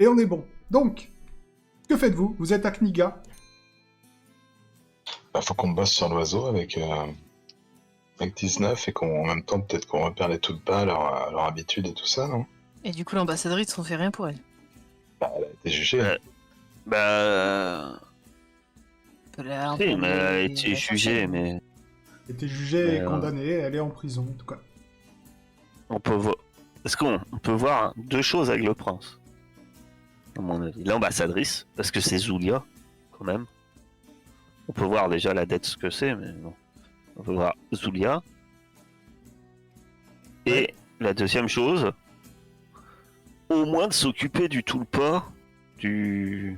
Et on est bon. Donc, que faites-vous? Vous êtes à Kniga. Bah, faut qu'on bosse sur l'oiseau avec 19 et qu'en même temps, peut-être qu'on repère les tout bas, leur habitude et tout ça, non? Et du coup, l'ambassadrice, on fait rien pour elle. Bah, elle a été jugée. Bah... On Si, peut mais elle a aller été la jugée, chercher. mais Elle était jugée Mais, et condamnée. Elle est en prison, en tout cas. on peut voir... Est-ce qu'on peut voir deux choses avec le prince? À mon avis. L'ambassadrice, parce que c'est Zulia, quand même. On peut voir déjà la dette, ce que c'est, mais non. On peut voir Zulia. Et Ouais. la deuxième chose, au moins de s'occuper du Tulpa, de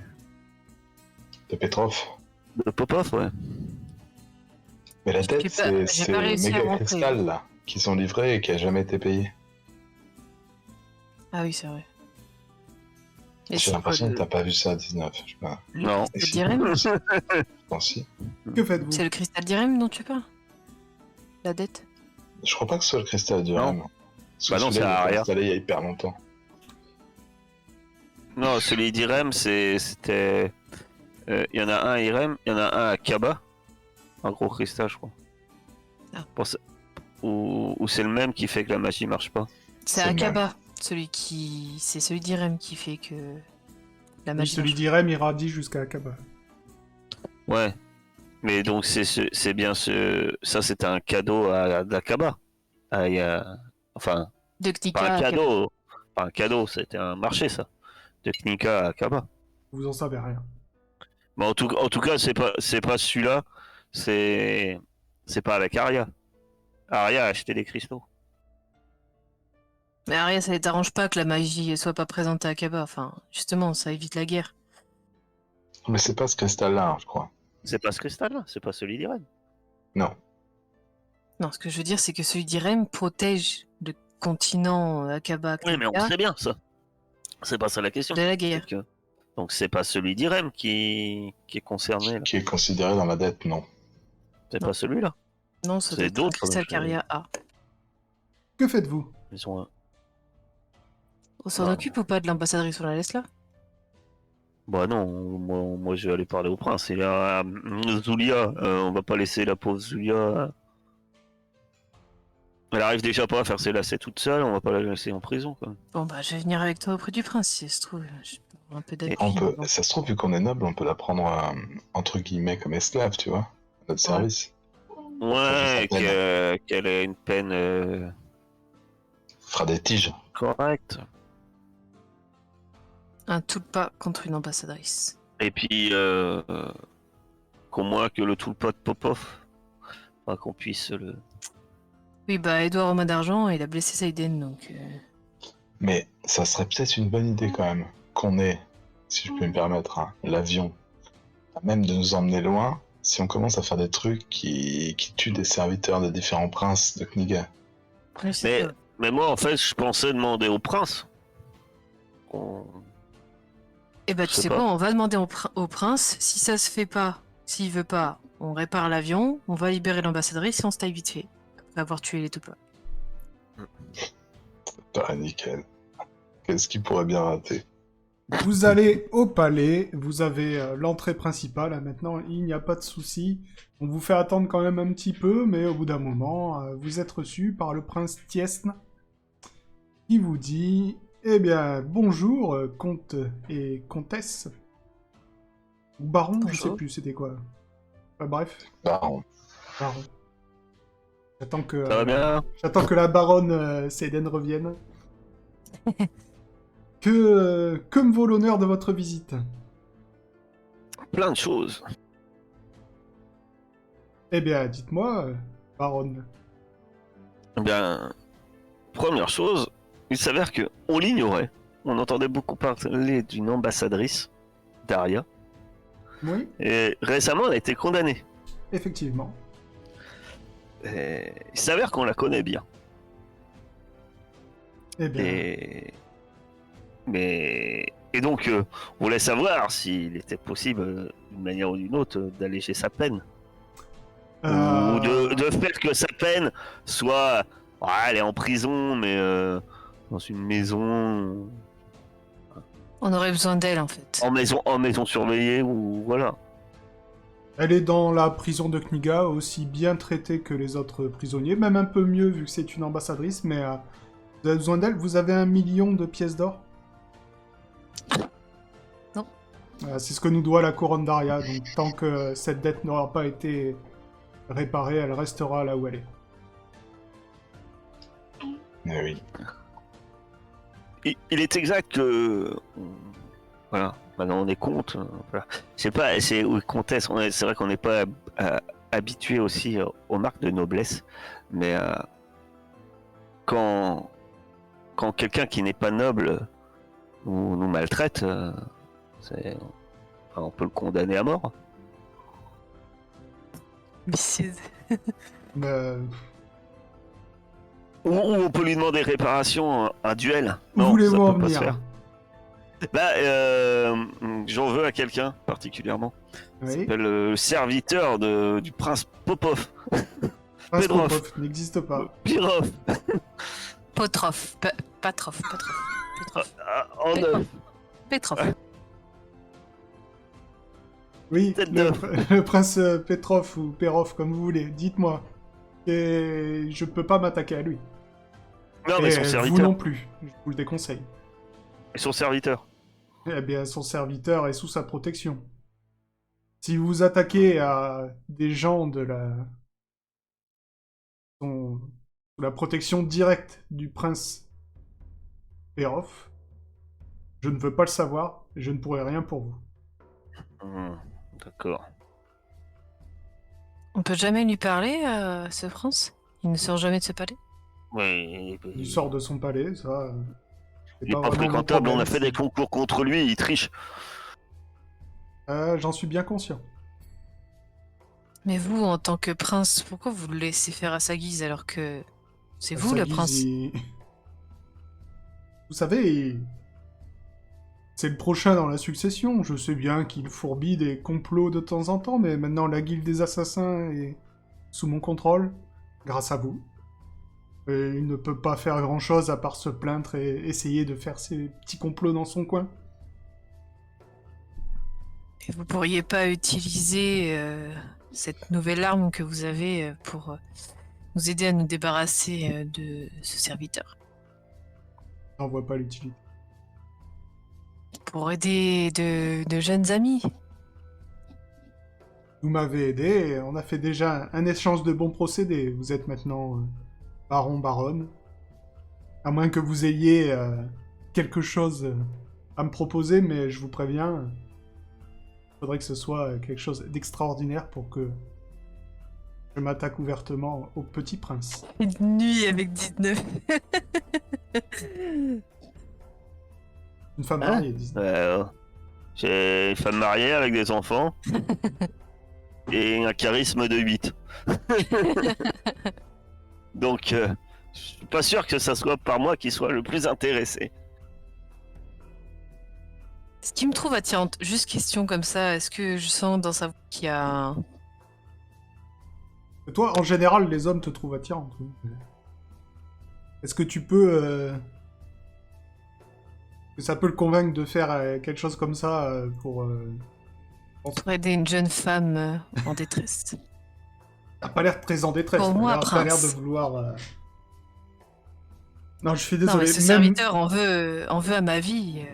De Petrov. Popov, ouais. Mais la J'ai tête, pas c'est réussi à Méga rentrer. Crystal, là, qui sont livrés et qui a jamais été payé. Ah oui, c'est vrai. Et J'ai c'est l'impression quoi que t'as pas vu ça à 19. Je sais pas. Non. le d'Irem? Non, si. Que faites-vous? C'est le cristal d'Irem dont tu parles? La dette? Je crois pas que ce soit le cristal du Non. Rem. Parce que Bah non, celui-là, c'est il a été Aria. installé il y a hyper longtemps. Non, celui d'Irem, c'était... Il y en a un à Irem, il y en a un à Kaba. Un gros cristal, je crois. Ah. Ou c'est le même qui fait que la magie marche pas. C'est C'est Akaba, c'est celui d'Irem qui fait que la Oui, magie. celui marche. d'Irem irradie jusqu'à Akaba. Ouais. Mais donc c'est bien ce... Ça, c'était un cadeau d'Akaba. Enfin, De Knika pas un à Akaba. cadeau. Pas un cadeau, c'était un marché, ça. De Knika à Akaba. Vous en savez rien. Mais en tout cas, c'est pas celui-là. C'est pas avec Aria. Aria a acheté des cristaux. Mais Arya, ça ne t'arrange pas que la magie soit pas présente à Akaba. Enfin, justement, ça évite la guerre. Mais c'est pas ce cristal-là, hein, je crois. C'est pas ce cristal-là, c'est pas celui d'Irem. Non. Non, ce que je veux dire, c'est que celui d'Irem protège le continent Akaba Oui, mais on Knika sait bien ça. C'est pas ça la question. de la guerre. C'est que- Donc c'est pas celui d'Irem qui est concerné là. Qui est considéré dans la dette, non. C'est Non. pas celui-là. Non, ça C'est doit être un d'autres, cristal je- qu'Arya a. Que faites-vous? Ils ont un... On s'en Ah. occupe ou pas de l'ambassadrice, on la laisse là? Bah non, moi je vais aller parler au prince. Il y a Zulia, on va pas laisser la pauvre Zulia. Elle arrive déjà pas à faire ses lacets toute seule, on va pas la laisser en prison quoi. Bon, bah, je vais venir avec toi auprès du prince, si ça se trouve. J'ai un peu d'appui. On peut, bon. ça se trouve, vu qu'on est noble, on peut la prendre entre guillemets comme esclave, tu vois, à notre service. Ouais, certaine. qu'elle ait une peine Fera des tiges. correcte. Un tulpa contre une ambassadrice. Et puis, qu'au moins que le Tulpa de Popov, enfin, qu'on puisse le... Oui, bah, Edouard Romain d'Argent, il a blessé Saïden, donc... Mais ça serait peut-être une bonne idée quand même qu'on ait, si je peux me permettre, hein, l'avion, à même de nous emmener loin, si on commence à faire des trucs qui tuent des serviteurs de différents princes de Kniga. Ouais, c'est ça. Mais moi, en fait, je pensais demander au prince. qu'on- Eh bah, je tu sais sais pas. quoi, on va demander au prince, si ça se fait pas, s'il veut pas, on répare l'avion, on va libérer l'ambassadrice et on se taille vite fait. Après avoir tué les tulpas. Ah, nickel. Qu'est-ce qui pourrait bien rater? Vous allez au palais, vous avez l'entrée principale, hein, maintenant il n'y a pas de souci. On vous fait attendre quand même un petit peu, mais au bout d'un moment, vous êtes reçu par le prince Tiesne, qui vous dit « Eh bien, bonjour, comte et comtesse. » Ou baron, je sais Bonjour. plus, c'était quoi. Enfin, bref, Baron. baron. J'attends que, Ça va bien? j'attends que la baronne Seiden revienne. Que me vaut l'honneur de votre visite? Plein de choses. Eh bien, dites-moi, baronne. Eh bien, première chose, il s'avère que on l'ignorait. On entendait beaucoup parler d'une ambassadrice, Daria, Oui, et récemment elle a été condamnée. effectivement. Et il s'avère qu'on la connaît bien. Eh bien, Et donc, on voulait savoir s'il était possible, d'une manière ou d'une autre, d'alléger sa peine. Ou de faire que sa peine soit... Ouais, elle est en prison, mais dans une maison... On aurait besoin d'elle en fait. En maison surveillée ou voilà. Elle est dans la prison de Kniga, aussi bien traitée que les autres prisonniers, même un peu mieux vu que c'est une ambassadrice, mais vous avez besoin d'elle. Vous avez 1 million de pièces d'or. Non. C'est ce que nous doit la couronne d'Aria, donc tant que cette dette n'aura pas été réparée, elle restera là où elle est. Mais oui. Il est exact que... Voilà, maintenant on est compte. Voilà. C'est pas... C'est oui, comtesse, c'est vrai qu'on n'est pas habitué aussi aux marques de noblesse, mais quand quelqu'un qui n'est pas noble nous maltraite, enfin, on peut le condamner à mort. Vicieuse. Mais, Ou on peut lui demander réparation, un duel. où Non, voulez-vous ça en peut pas se venir? faire. Bah, j'en veux à quelqu'un particulièrement. Il Oui. s'appelle le serviteur du prince Popov. Prince Pedrov. Popov n'existe pas. Pirov. Potrov. Patrov. En neuf. Petrov. Oui, Tête le, d'œuf. le prince Petrov ou Perov, comme vous voulez, dites-moi. Et je peux pas m'attaquer à lui. Non, mais Et son vous serviteur. non plus, je vous le déconseille. Et son serviteur. Eh bien, son serviteur est sous sa protection. Si vous vous attaquez à des gens de sous la protection directe du prince Perov, je ne veux pas le savoir et je ne pourrai rien pour vous. D'accord. On peut jamais lui parler, ce prince? Il ne sort jamais de ce palais? Oui, Il sort de son palais, ça. C'est il est pas vraiment mon fréquentable, on a problème. fait des concours contre lui, il triche. J'en suis bien conscient. Mais vous, en tant que prince, pourquoi vous le laissez faire à sa guise alors que c'est vous Sa le guise, prince? Vous savez, c'est le prochain dans la succession. Je sais bien qu'il fourbit des complots de temps en temps, mais maintenant la guilde des assassins est sous mon contrôle, grâce à vous. Et il ne peut pas faire grand-chose à part se plaindre et essayer de faire ses petits complots dans son coin. Et vous pourriez pas utiliser cette nouvelle arme que vous avez pour nous aider à nous débarrasser de ce serviteur? J'en vois pas l'utilité. Pour aider de jeunes amis? Vous m'avez aidé, et on a fait déjà un échange de bons procédés. Vous êtes maintenant baron, baronne. À moins que vous ayez quelque chose à me proposer, mais je vous préviens, il faudrait que ce soit quelque chose d'extraordinaire pour que je m'attaque ouvertement au petit prince. Une nuit avec 19. Une femme Hein mariée, disent. J'ai une femme mariée avec des enfants et un charisme de 8. Donc, je suis pas sûr que ça soit par moi qui soit le plus intéressé. Ce qui me trouve attirante, juste question comme ça, est-ce que je sens dans sa voix qu'il y a... Et toi, en général, les hommes te trouvent attirante. Oui. Est-ce que tu peux... que ça peut le convaincre de faire quelque chose comme ça pour aider une jeune femme en détresse? T'as pas l'air très en détresse. Pour moi, T'as l'air de prince. vouloir... Non, je suis Non, désolé. mais ce même- serviteur en veut à ma vie.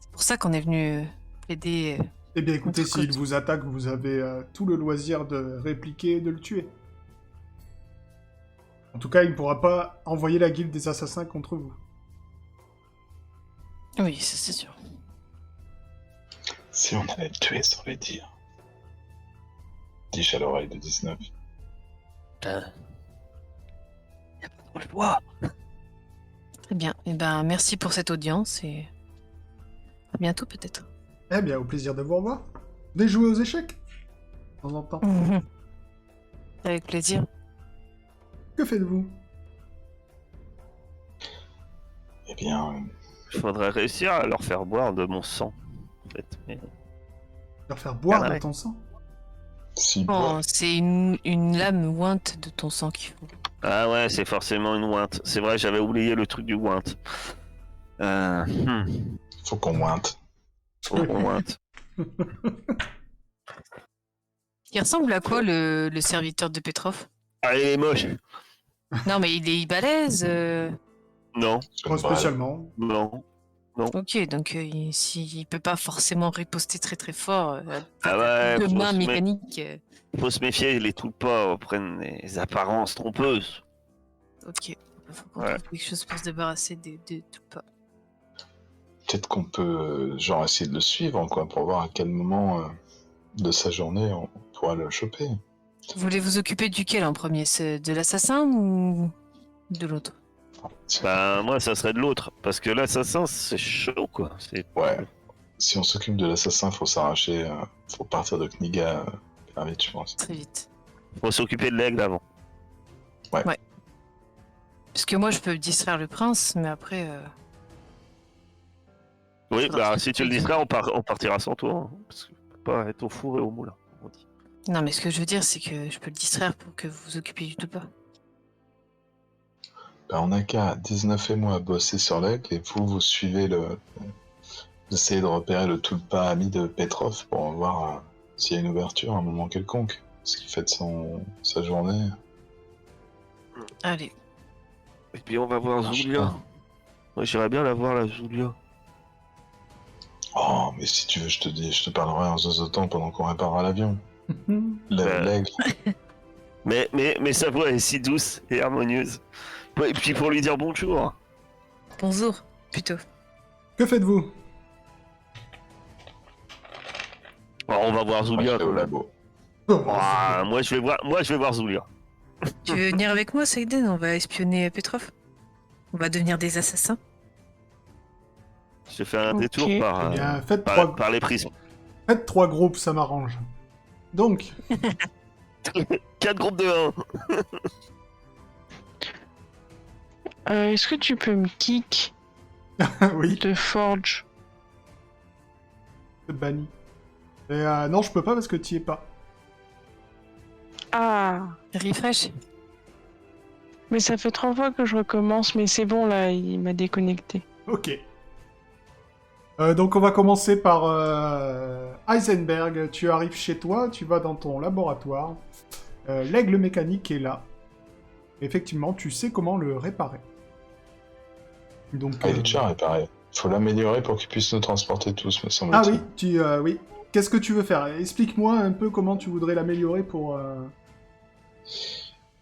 C'est pour ça qu'on est venu plaider. Eh bien, écoutez, contre s'il Côte. vous attaque, vous avez tout le loisir de répliquer et de le tuer. En tout cas, il ne pourra pas envoyer la guilde des assassins contre vous. Oui, ça, c'est sûr. Si on allait le tuer sans le dire. Dis à l'oreille de 19. Putain. Y a pas trop le choix. Très bien. Eh ben, merci pour cette audience et à bientôt peut-être. Eh bien, au plaisir de vous revoir. Venez jouer aux échecs. De temps en temps. Avec plaisir. Que faites-vous? Eh bien, Il faudrait réussir à leur faire boire de mon sang. En fait. Mais... Leur faire boire Ah de ouais. ton sang? si Oh, c'est une lame ointe de ton sang qu'il faut. Ah ouais, c'est forcément une ointe. C'est vrai, j'avais oublié le truc du ointe. Faut qu'on mointe. Faut qu'on mointe. Il ressemble à quoi le serviteur de Petrov? Ah, il est moche. Non, mais il est balèze. Non, Pas spécialement. non. Ok, donc s'il peut pas forcément riposter très très fort, Ah ouais, de faut main se mé- mécanique. faut se méfier, les Tulpas prennent des apparences trompeuses. Ok, il faut qu'on Ouais. trouve quelque chose pour se débarrasser des tout pas. Peut-être qu'on peut, genre, essayer de le suivre, quoi, pour voir à quel moment de sa journée on pourra le choper. Vous voulez vous occuper duquel en premier? C'est de l'assassin ou de l'autre? Bah, moi, ça serait de l'autre. Parce que l'assassin, c'est chaud, quoi. Ouais. Si on s'occupe de l'assassin, faut s'arracher, faut partir de Kniga bien vite, je pense. Très vite. Faut s'occuper de l'aigle avant. Parce que moi je peux distraire le prince, mais après. Oui, Faudra bah, se si tu le occuper. distrais, on partira sans toi. Hein, parce que tu peux pas être au four et au moulin, on dit. Non, mais ce que je veux dire, c'est que je peux le distraire pour que vous vous occupiez du tout pas. Ben, on a qu'à 19 et moi bosser sur l'aigle, et vous suivez vous essayez de repérer le tulpa ami de Petrov pour voir s'il y a une ouverture à un moment quelconque. Ce qui fait de sa journée. Allez. Et puis on va voir Ah, je sais Zulia. pas. Moi, j'irais bien la voir, la Zulia. Oh, mais si tu veux, je te parlerai en zozotant pendant qu'on réparera l'avion. Ouais. L'aigle. Mais sa voix est si douce et harmonieuse. Et puis pour lui dire bonjour. Bonjour, plutôt. Que faites-vous? Alors, on va voir Moi, je Zulia vais quand au même. labo. Ah, moi je vais voir Zulia. Tu veux venir avec moi, Seiden? On va espionner Petrov. On va devenir des assassins. Je fais un Ok. détour Eh bien, par les prismes. faites 3 groupes, ça m'arrange. Donc, 4 groupes de 1. Est-ce que tu peux me kick oui, de Forge? c'est banni. Et non, je peux pas parce que tu y es pas. Ah, Refresh. mais ça fait 3 fois que je recommence, mais c'est bon là, il m'a déconnecté. Ok. Donc on va commencer par Heisenberg. Tu arrives chez toi, tu vas dans ton laboratoire. L'aigle mécanique est là. Effectivement, tu sais comment le réparer. Donc, Ah, il est déjà réparé. Il faut l'améliorer pour qu'il puisse nous transporter tous, me ah semble-t-il. oui, oui. Qu'est-ce que tu veux faire? Explique-moi un peu comment tu voudrais l'améliorer pour...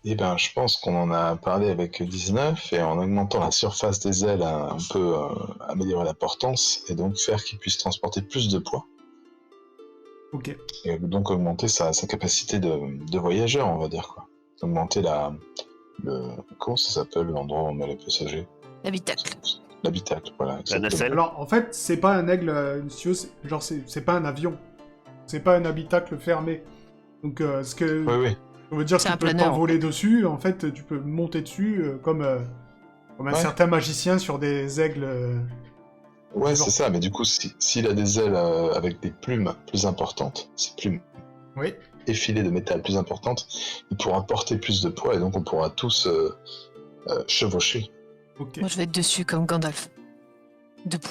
Eh ben, je pense qu'on en a parlé avec 19, et en augmentant la surface des ailes, on peut améliorer la portance, et donc faire qu'il puisse transporter plus de poids. Ok. Et donc augmenter sa capacité de voyageur, on va dire, quoi. Augmenter comment ça s'appelle l'endroit où on met les passagers? L'habitacle. L'habitacle, voilà. exactement. nacelle. Alors, en fait, c'est pas un aigle, monsieur, genre, c'est pas un avion. C'est pas un habitacle fermé. Donc, ce que... Oui, oui. On veut dire C'est que un tu peux planeur, t'envoler dessus, en fait, tu peux monter dessus comme un Ouais. certain magicien sur des aigles. Ouais, Genre. c'est ça, mais du coup, s'il a des ailes avec des plumes plus importantes, ces plumes Oui. effilées de métal plus importantes, il pourra porter plus de poids, et donc on pourra tous chevaucher. Ok. Moi je vais être dessus comme Gandalf. Debout.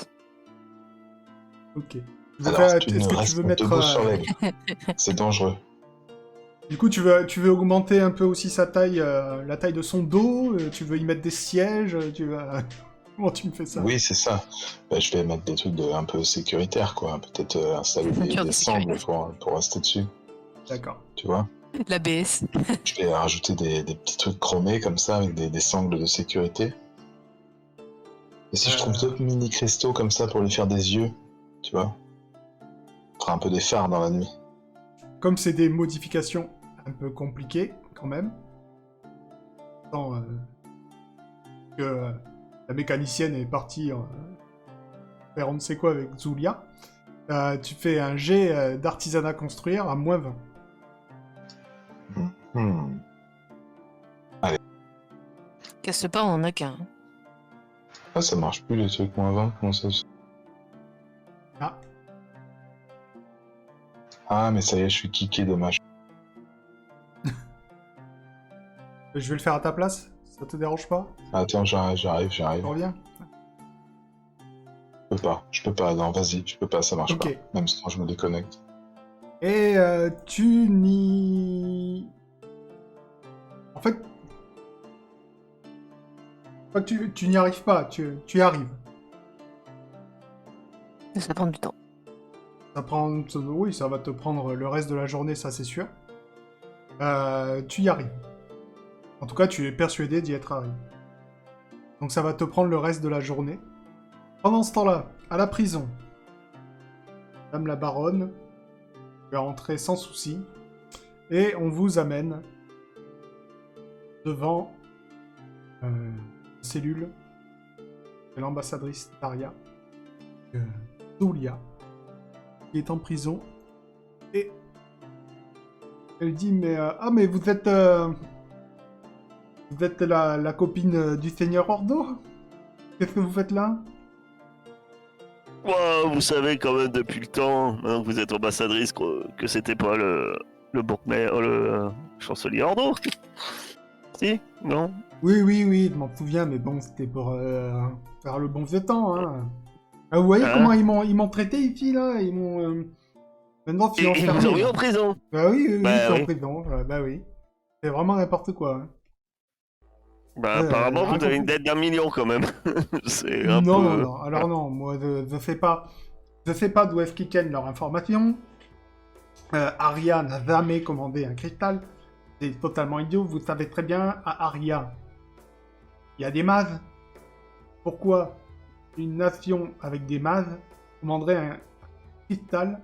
Ok. Tu veux Alors, faire- tu Est-ce ne que tu restes veux mettre. debout sur l'aigle. C'est dangereux. Du coup, tu veux augmenter un peu aussi sa taille, la taille de son dos. Tu veux y mettre des sièges. Tu veux. Comment tu me fais ça? Oui, c'est ça. Bah, je vais mettre des trucs un peu sécuritaires, quoi. Peut-être installer Ceinture de des sangles sécurité. pour rester dessus, D'accord. tu vois. L'ABS. Je vais rajouter des petits trucs chromés comme ça, avec des sangles de sécurité. Et si je trouve d'autres mini cristaux comme ça pour lui faire des yeux, tu vois. On fera un peu des phares dans la nuit. Comme c'est des modifications un peu compliquées, quand même. Tant que la mécanicienne est partie faire on ne sait quoi avec Zulia. Tu fais un jet d'artisanat construire à -20. Hmm. Casse pas, on en a qu'un. Ah, ça marche plus les trucs -20, comment ça se... Ah, Ah, mais ça y est, je suis kické, dommage. je vais le faire à ta place. Ça te dérange pas? Attends, j'arrive. Tu reviens? Je peux Je peux pas, non, vas-y, je peux pas, ça marche Ok. pas. Même si je me déconnecte. Et tu n'y... En fait... Tu n'y arrives pas, tu y arrives. Ça prend du temps. Oui, ça va te prendre le reste de la journée, ça c'est sûr. Tu y arrives. En tout cas, tu es persuadé d'y être arrivé. Donc ça va te prendre le reste de la journée. Pendant ce temps-là, à la prison, Madame la baronne peut rentrer sans souci. Et on vous amène devant une cellule de l'ambassadrice Daria, Zulia, qui est en prison. Et elle dit, mais vous êtes la copine du seigneur Ordo? Qu'est-ce que vous faites là? Oh, vous savez quand même depuis le temps, maintenant que vous êtes ambassadrice, que c'était pas le chancelier Ordo. Si? Non? Oui, je m'en souviens, mais bon, c'était pour faire le bon vieux temps, hein. Ah, vous voyez Hein? comment ils m'ont traité ici, là? Ils m'ont... Maintenant, je suis Et ils vous enfermé. ont mis là. en prison. Bah oui, Bah je suis oui. en prison. Bah oui. C'est vraiment n'importe quoi. Hein. Bah, apparemment, rien vous avez compris. une dette d'1 million quand même. C'est un Non, peu. non, non. Alors non, moi, je sais pas. Je sais pas d'où est-ce qu'ils tiennent leur information. Aria n'a jamais commandé un cristal. C'est totalement idiot. Vous savez très bien, à Aria, il y a des mazes. Pourquoi une nation avec des mazes commanderait un cristal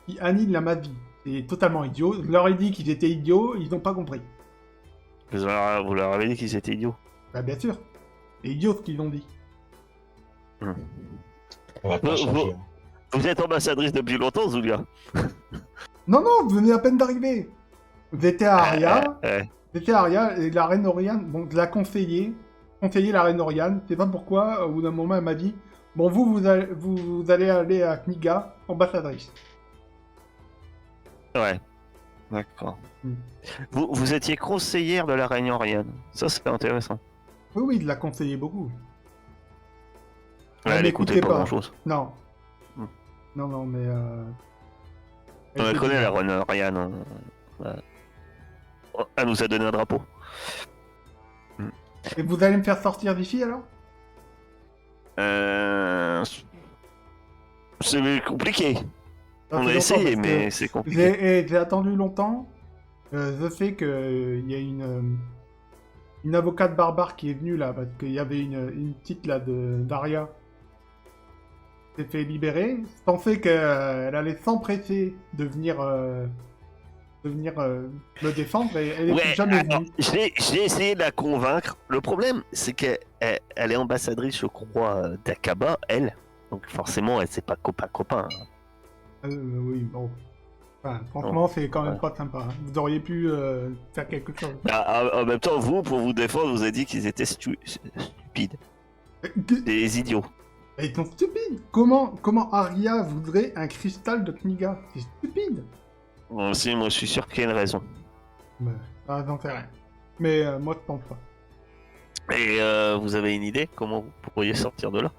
qui annule la magie? C'est totalement idiot. Je leur ai dit qu'ils étaient idiots, ils n'ont pas compris. Vous leur avez dit qu'ils étaient idiots. Bah bien sûr. C'est idiot ce qu'ils ont dit. Ça va pas Vous- changer. Vous êtes ambassadrice depuis longtemps, Zulia? Non, vous venez à peine d'arriver. Vous étiez à Aria. Ouais. Vous étiez à Aria et la reine Oriane, bon, je l'ai conseillé la reine Oriane. Je sais pas pourquoi, au bout d'un moment, elle m'a dit, bon, vous allez aller à Kniga, ambassadrice. Ouais. D'accord. Hmm. Vous étiez conseillère de la reine Oriane. Ça, c'est intéressant. Oui, je l'ai conseillé beaucoup. Ouais, Elle elle écoutait m'écoutait pas pas. grand-chose. Non. Hmm. Non, mais... On la se connaît, dit- la reine Oriane. Ouais. Elle nous a donné un drapeau. Et vous allez me faire sortir d'ici, alors? C'est compliqué. Ça On fait a longtemps, essayé, parce que mais c'est compliqué. J'ai attendu longtemps. Je sais qu'il y a une avocate barbare qui est venue là, parce qu'il y avait une petite là de Daria qui s'est fait libérer. Je pensais qu'elle allait s'empresser de venir me défendre et elle n'est Ouais, jamais alors, venue. j'ai essayé de la convaincre. Le problème, c'est qu'elle est ambassadrice, je crois, d'Akaba, elle. Donc forcément, elle c'est pas copain. Oui, bon. Enfin, franchement, c'est quand même Ouais. pas sympa. Hein. Vous auriez pu faire quelque chose. En même temps, vous, pour vous défendre, vous avez dit qu'ils étaient stupides. Des idiots. Ils sont stupides. Comment Arya voudrait un cristal de Kniga? C'est stupide. Bon, si, moi, je suis sûr qu'il y a une raison. Mais ça j'en sais rien. Mais moi, je pense pas. Et vous avez une idée comment vous pourriez sortir de là?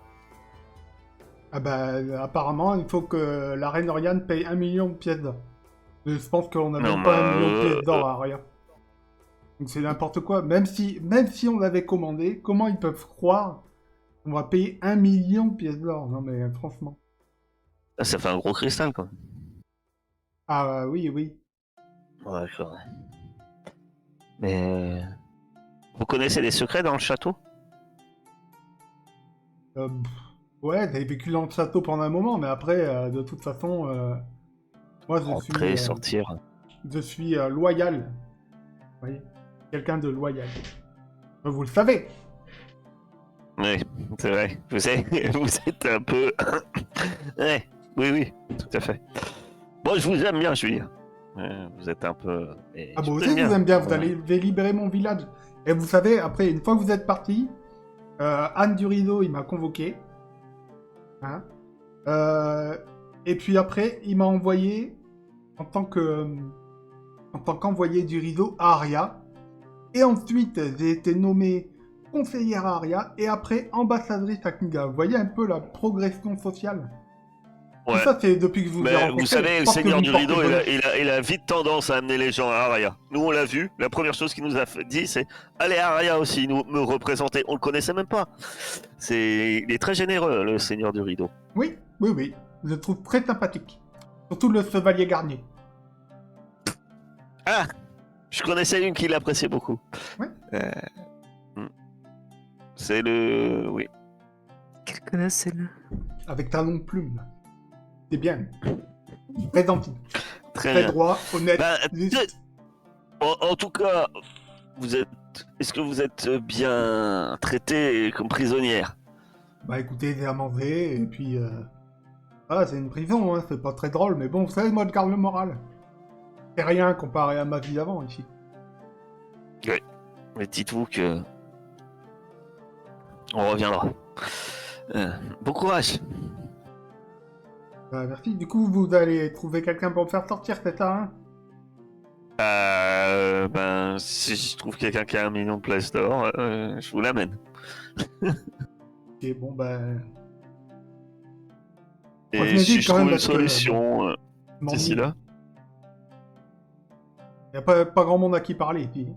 Ah bah, apparemment, il faut que la reine Oriane paye 1 million de pièces d'or. Je pense qu'on n'a Non, même pas bah, 1 million de pièces d'or à Arya. Donc c'est n'importe quoi. Même si on l'avait commandé, comment ils peuvent croire qu'on va payer 1 million de pièces d'or? Non mais franchement. Ah, ça fait un gros cristal, quand même. Ah oui. Ouais, d'accord. Mais... Vous connaissez les secrets dans le château? Ouais, t'avais vécu dans le château pendant un moment, mais après, de toute façon, moi Entrer, sortir. je suis loyal. Vous voyez? Quelqu'un de loyal. Vous le savez. Oui, c'est vrai. Vous êtes un peu... ouais, oui, tout à fait. Bon, je vous aime bien, je veux dire. Vous êtes un peu... mais Ah je bon, vous aussi, je vous aime bien, vous Ouais. allez libérer mon village. Et vous savez, après, une fois que vous êtes parti, Anne du Rideau, il m'a convoqué. Hein et puis après, il m'a envoyé en tant qu'envoyé du Rideau à Aria. Et ensuite, j'ai été nommé conseillère à Aria, et après ambassadrice à Kniga. Vous voyez un peu la progression sociale? Tout Ouais. ça, c'est depuis que je vous ai Mais rencontré. vous savez, Je le pense que Seigneur vous du portez Rideau, bonheur. il a vite tendance à amener les gens à Aria. Nous, on l'a vu. La première chose qu'il nous a dit, c'est allez à Aria aussi, nous me représenter. On le connaissait même pas. Il est très généreux, le Seigneur du Rideau. Oui, oui, oui. Je le trouve très sympathique. Surtout le chevalier Garnier. Ah, je connaissais une qui l'appréciait beaucoup. Ouais. C'est le, oui. Quelle connasse celle-là. Avec ta longue plume. Là. C'est bien. Très gentil. Très Très bien. droit, honnête. Bah, juste. en tout cas, est-ce que vous êtes bien traité comme prisonnière? Bah écoutez, j'ai à manger, et puis... Ah, c'est une prison, hein. C'est pas très drôle, mais bon, vous savez, moi, je garde le moral. C'est rien comparé à ma vie d'avant, ici. Mais dites-vous que on reviendra. Bon courage. Bah, merci. Du coup, vous allez trouver quelqu'un pour me faire sortir, c'est ça, hein? Ben, si je trouve quelqu'un qui a 1 million de places d'or, je vous l'amène. Ok, bon, ben... Et Revenez si vite, je quand trouve même, une parce que, solution d'ici là. Y a pas grand monde à qui parler, ici.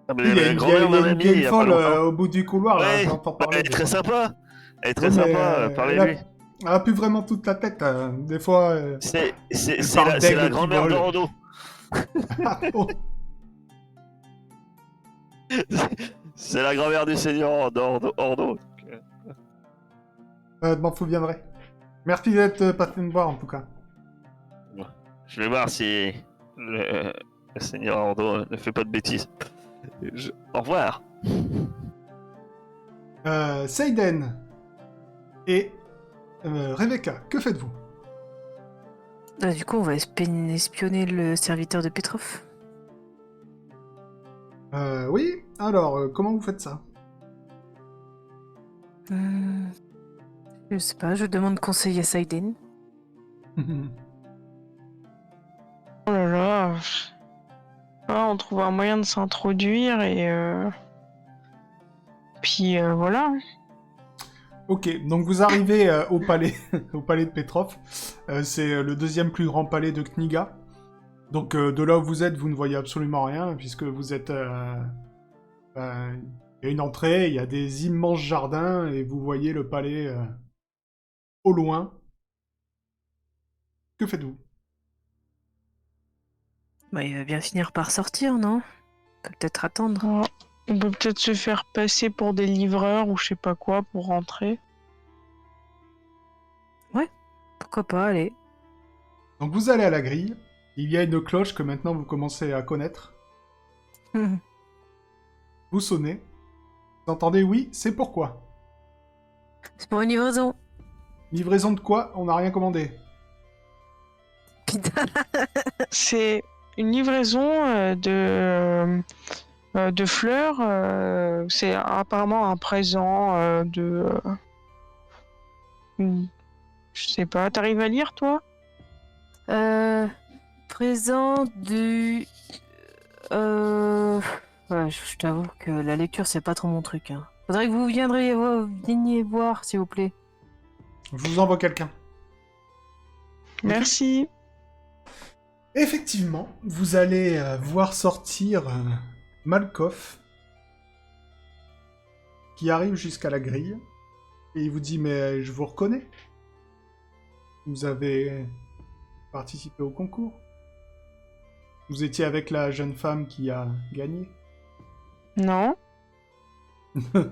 Ah, mais Il y a la une grand-mère d'un ami, il y vieille a pas folle longtemps. au bout du couloir, là, Ouais, j'entends bah, parler. elle est des très fois. sympa. Elle est très Ouais, mais, sympa, parlez-lui. Elle a plus vraiment toute la tête. Des fois, C'est parle la d'aigle qui grand-mère vole. d'Ordo. oh, C'est la grand-mère du Seigneur d'Ordo. je m'en souviendrai. Merci d'être passé me voir, en tout cas. Je vais voir si le Seigneur Ordo ne fait pas de bêtises. Au revoir. Seiden et Rebecca, que faites-vous? Du coup, on va espionner le serviteur de Petrov. Oui, alors, comment vous faites ça? Je sais pas, je demande conseil à Saiden. Oh là là. Ah, on trouve un moyen de s'introduire et puis voilà. Ok, donc vous arrivez au palais, au palais de Petrov. C'est le deuxième plus grand palais de Kniga. Donc de là où vous êtes, vous ne voyez absolument rien, puisque vous êtes... il y a une entrée, il y a des immenses jardins, et vous voyez le palais au loin. Que faites-vous? Bah, il va bien finir par sortir, non? On peut peut-être attendre. Ah, on peut peut-être se faire passer pour des livreurs ou je sais pas quoi pour rentrer. Pourquoi pas, allez. Donc vous allez à la grille. Il y a une cloche que maintenant vous commencez à connaître. Vous sonnez. Vous entendez oui, c'est pourquoi. C'est pour une livraison. Livraison de quoi? On n'a rien commandé. Putain. C'est une livraison de fleurs. C'est apparemment un présent je sais pas, t'arrives à lire toi? Présent du... Ouais, je t'avoue que la lecture, c'est pas trop mon truc. Hein. Faudrait que vous veniez voir, s'il vous plaît. Je vous envoie quelqu'un. Merci. Effectivement, vous allez voir sortir Malkoff, qui arrive jusqu'à la grille, et il vous dit « Mais je vous reconnais. Vous avez participé au concours. Vous étiez avec la jeune femme qui a gagné. » Non. Vous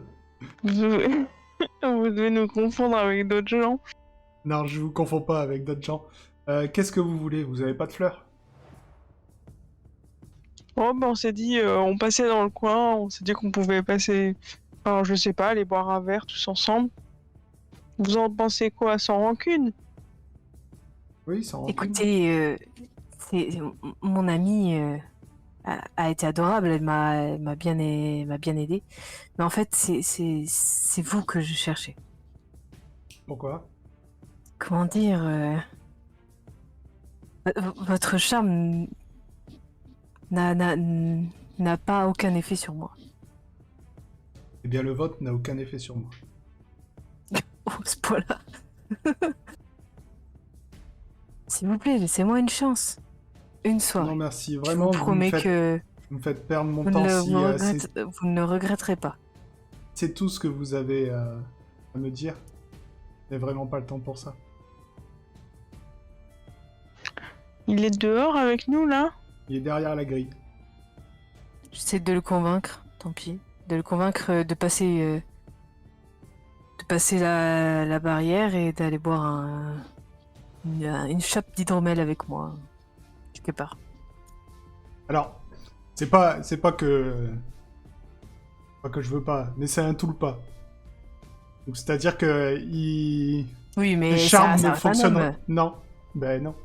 devez nous confondre avec d'autres gens. Non, je vous confonds pas avec d'autres gens. Qu'est-ce que vous voulez? Vous avez pas de fleurs? Oh, ben on s'est dit, on passait dans le coin, on s'est dit qu'on pouvait passer, enfin, je sais pas, aller boire un verre tous ensemble. Vous en pensez quoi, sans rancune? Oui, sans rancune. Écoutez, mon amie a été adorable, elle m'a bien aidé. Mais en fait, c'est vous que je cherchais. Pourquoi? Comment dire votre charme n'a pas aucun effet sur moi. Eh bien, le vote n'a aucun effet sur moi. Oh, ce point-là. S'il vous plaît, laissez-moi une chance. Une soirée. Non, merci. Je Vraiment, vous promets que vous me faites perdre mon vous temps. ne, Si vous ne regretterez pas. c'est tout ce que vous avez à me dire, je n'ai vraiment pas le temps pour ça. Il est dehors avec nous, là? Il est derrière la grille. J'essaie de le convaincre, tant pis. De le convaincre de passer la barrière et d'aller boire une chape d'hydromel avec moi. Quelque part. Alors, c'est pas que je veux pas, mais c'est un tulpa. Donc c'est-à-dire que Oui, les mais charmes ça ne reste un fonctionnent. homme. Non, ben non.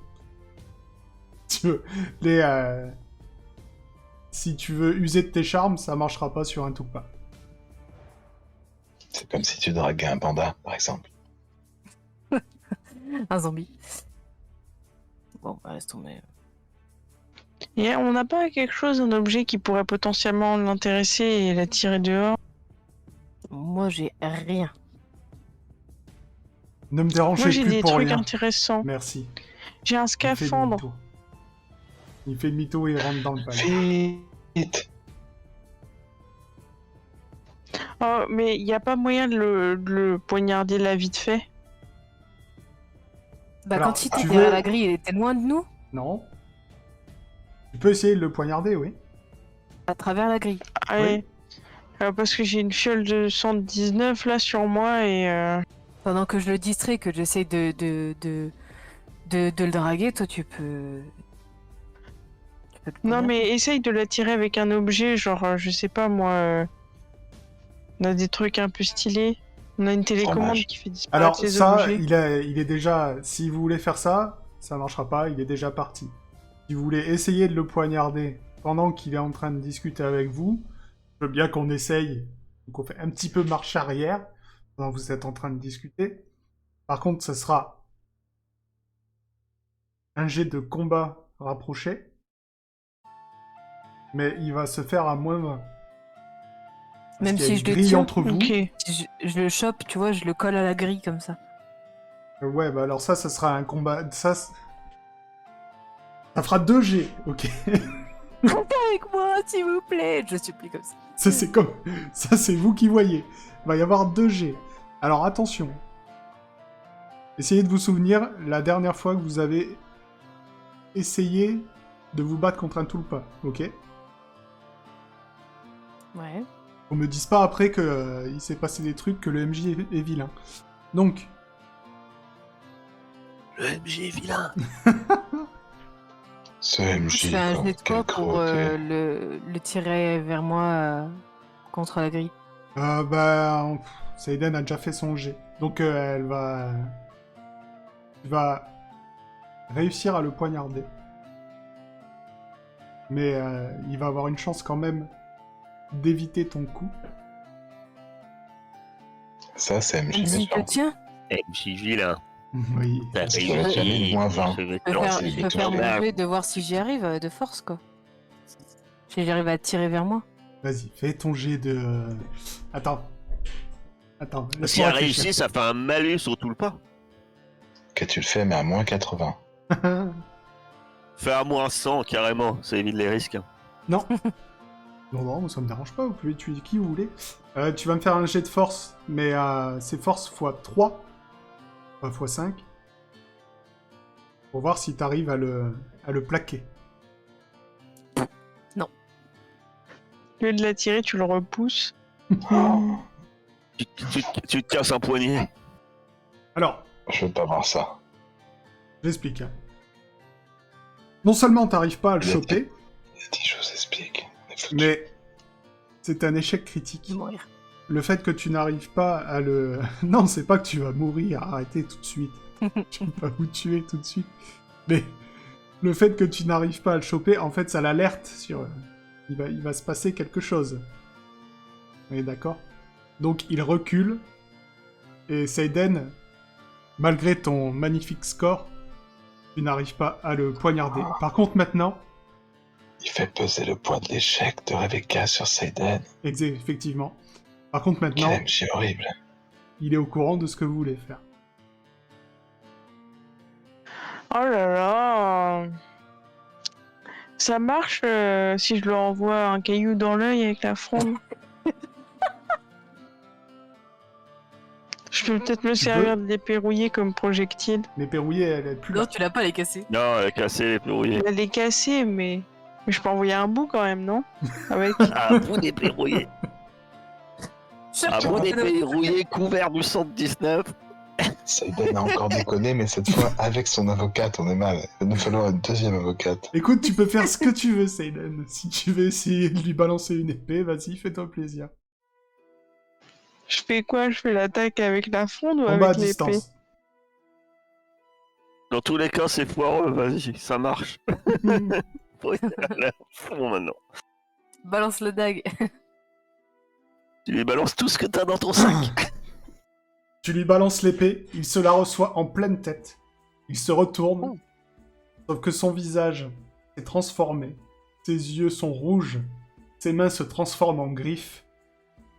Si tu veux user de tes charmes, ça marchera pas sur un tulpa. C'est comme si tu draguais un panda, par exemple. Un zombie. Bon, bah, laisse tomber. Et on n'a pas quelque chose, un objet qui pourrait potentiellement l'intéresser et l'attirer dehors? Moi, j'ai rien. Ne me dérangez Moi, j'ai plus des pour trucs rien. intéressants. Merci. J'ai un Il fait scaphandre. demi-tour. Il fait demi-tour et il rentre dans le palais. Vite. Oh, mais il n'y a pas moyen de le poignarder là vite fait? Bah, Alors, quand il tu était derrière veux- la grille, il était loin de nous. Non. Tu peux essayer de le poignarder, oui. À travers la grille. Allez. Parce que j'ai une fiole de 119 là sur moi et... Pendant que je le distrais, que j'essaie de le draguer, toi, tu peux... le Non poignarder. mais essaye de l'attirer avec un objet, genre je sais pas moi... On a des trucs un peu stylés. On a une télécommande Fromage. qui fait disparaître Alors les ça, objets. il est déjà... Si vous voulez faire ça, ça marchera pas, il est déjà parti. Si vous voulez essayer de le poignarder pendant qu'il est en train de discuter avec vous, je veux bien qu'on essaye. Donc on fait un petit peu marche arrière pendant que vous êtes en train de discuter. Par contre, ce sera un jet de combat rapproché. Mais il va se faire à moins 20. Parce Même qu'il y a si une je le grille tiens, entre vous. Ok. Si je le chope, tu vois, je le colle à la grille comme ça. Ouais, bah alors ça sera un combat... Ça fera 2 G, ok. Avec moi, s'il vous plaît. Je supplie comme ça. Ça, c'est comme... Ça, c'est vous qui voyez. Il va y avoir 2 G. Alors, attention. Essayez de vous souvenir la dernière fois que vous avez essayé de vous battre contre un tulpa, ok? Ouais. On me dise pas après que il s'est passé des trucs, que le MJ est vilain. Donc, Le MJ est vilain. Ce Je MJ. fais un quoi, jet de quel quoi pour crotté. le tirer vers moi contre la grille. Seiden a déjà fait son G. Donc, elle va... Tu vas réussir à le poignarder. Mais il va avoir une chance quand même d'éviter ton coup. Ça, c'est MJ Même si je méchant. le tiens, MJ vilain. Oui. T'as Parce qu'il aurait gagné moins 20. je peux faire mon Bah, jet de voir si j'y arrive de force, quoi. Si j'arrive à tirer vers moi. Vas-y, fais ton jet de... Attends. Si laisse-moi elle réfléchir. réussit, ça fait un malus au tout le pas. Que tu le fais, mais à moins 80. Fais à moins 100 carrément, ça évite les risques. Non. Non, ça me dérange pas, vous pouvez tuer qui vous voulez. Tu vas me faire un jet de force, mais c'est force x3, pas x5. Pour voir si t'arrives à le plaquer. Au lieu de l'attirer, tu le repousses. Tu te casses un poignet. Alors, Je veux pas voir ça. j'explique. Hein. Non seulement t'arrives pas à le Il a choper, Il a dit, je vous explique. On est foutus. mais c'est un échec critique. Je vais mourir. Le fait que tu n'arrives pas à le... Non, c'est pas que tu vas mourir, arrêtez tout de suite. Je vais pas vous tuer tout de suite. Mais le fait que tu n'arrives pas à le choper, en fait, ça l'alerte sur... Il va se passer quelque chose. Oui, d'accord. Donc, il recule. Et Seiden, malgré ton magnifique score, tu n'arrives pas à le poignarder. Par contre, maintenant, Il fait peser le poids de l'échec de Rebecca sur Seiden. effectivement, Par contre, maintenant, Quel MJ horrible. il est au courant de ce que vous voulez faire. Oh là là. Ça marche si je lui envoie un caillou dans l'œil avec la fronde. Je peux peut-être me servir de l'épée rouillée comme projectile. L'épée rouillée, elle est plus là. Non, tu l'as pas les cassé. Non, elle a cassé les verrouillés. Elle est cassée, mais je peux envoyer un bout quand même, non? Avec. Un bout d'épée rouillée. Un bout d'épée rouillée couvert du 119. Saiden a encore déconné, mais cette fois avec son avocate, on est mal. Il va nous falloir une deuxième avocate. Écoute, tu peux faire ce que tu veux, Seiden. Si tu veux essayer de lui balancer une épée, vas-y, fais-toi plaisir. Je fais quoi? Je fais l'attaque avec la fronde ou Combat à avec l'épée? distance. Dans tous les cas, c'est foireux, vas-y, ça marche. Faut y aller à fond maintenant. Balance le dague. Tu lui balances tout ce que t'as dans ton sac. Tu lui balances l'épée, il se la reçoit en pleine tête. Il se retourne, sauf que son visage s'est transformé. Ses yeux sont rouges, ses mains se transforment en griffes,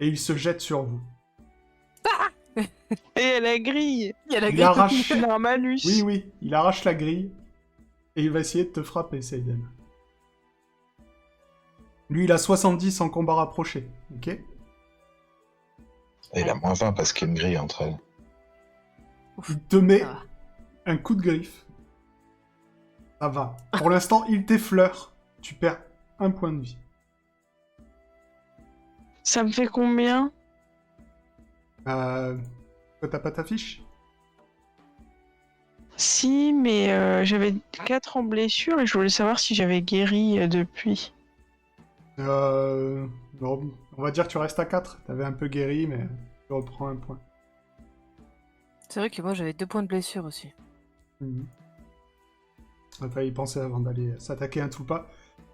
et il se jette sur vous. Et elle a grille. Il y a la Il grille. arrache... Il a un malus. Oui, oui, il arrache la grille, et il va essayer de te frapper, Seiden. Lui, il a 70 en combat rapproché, ok? Et il a moins 20 parce qu'il y a une grille entre elles. Il te met Ah. un coup de griffe. Ça va. Pour l'instant, il t'effleure. Tu perds un point de vie. Ça me fait combien? Toi, t'as pas ta fiche? Si, mais j'avais 4 en blessure et je voulais savoir si j'avais guéri depuis. Bon, on va dire que tu restes à 4. T'avais un peu guéri, mais tu reprends un point. C'est vrai que moi j'avais 2 points de blessure aussi. Mhm. On va y penser avant d'aller s'attaquer un tout pas.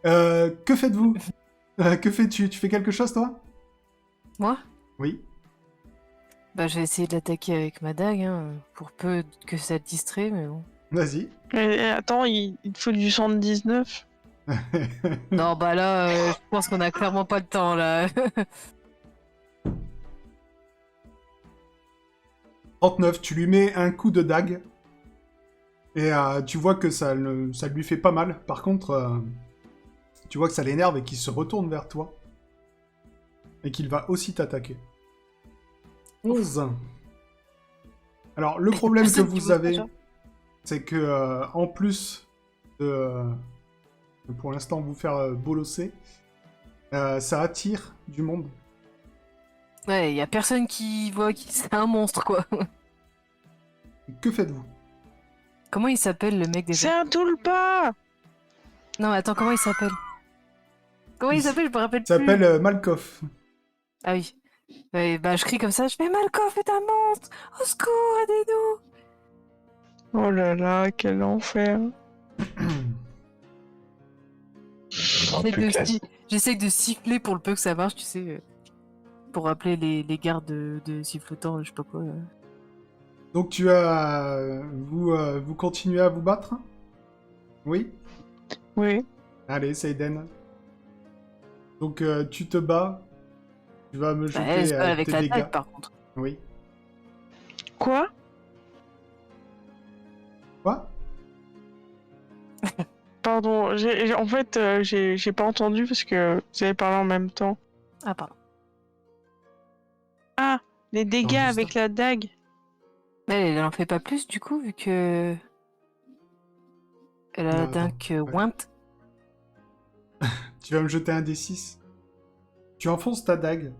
Que faites-vous? Que fais-tu? Tu fais quelque chose, toi? Moi? Oui. Bah, j'ai essayé de l'attaquer avec ma dague, hein, pour peu que ça te distrait, mais bon. Vas-y. Attends, il te faut du 119. Non, bah là, je pense qu'on a clairement pas le temps, là. 39, tu lui mets un coup de dague. Et tu vois que ça lui fait pas mal. Par contre, tu vois que ça l'énerve et qu'il se retourne vers toi. Et qu'il va aussi t'attaquer. 11. Alors, le problème que Personne qui vous voit avez, ça, genre. c'est que, en plus de pour l'instant vous faire bolosser, ça attire du monde. Ouais, y a personne qui voit qui c'est un monstre, quoi. Que faites-vous? Comment il s'appelle, le mec C'est déjà? un tulpa! Non, attends, comment il s'appelle? Comment il s'appelle? Je me rappelle Il plus. s'appelle Malkoff. Ah oui. Ouais, bah, je crie comme ça, je fais Malkoff est un monstre! Au secours, aidez-nous! Oh là là, quel enfer. En J'essaie plus de, classe. j'essaie de siffler pour le peu que ça marche, tu sais, pour appeler les gardes de sifflotants, je sais pas quoi. Donc vous continuez à vous battre? Oui? Oui. Allez, Seiden. Donc tu te bats. Tu vas me Bah, jeter c'est pas avec tes la dégâts. dague, par contre. Oui. Quoi? Quoi? Pardon, en fait, j'ai pas entendu parce que vous avez parlé en même temps. Ah, pardon. Ah, les dégâts juste avec la dague. Mais elle en fait pas plus, du coup, vu que... Elle a Non, la attends, dague ouais. Wint. Tu vas me jeter un D6. Tu enfonces ta dague.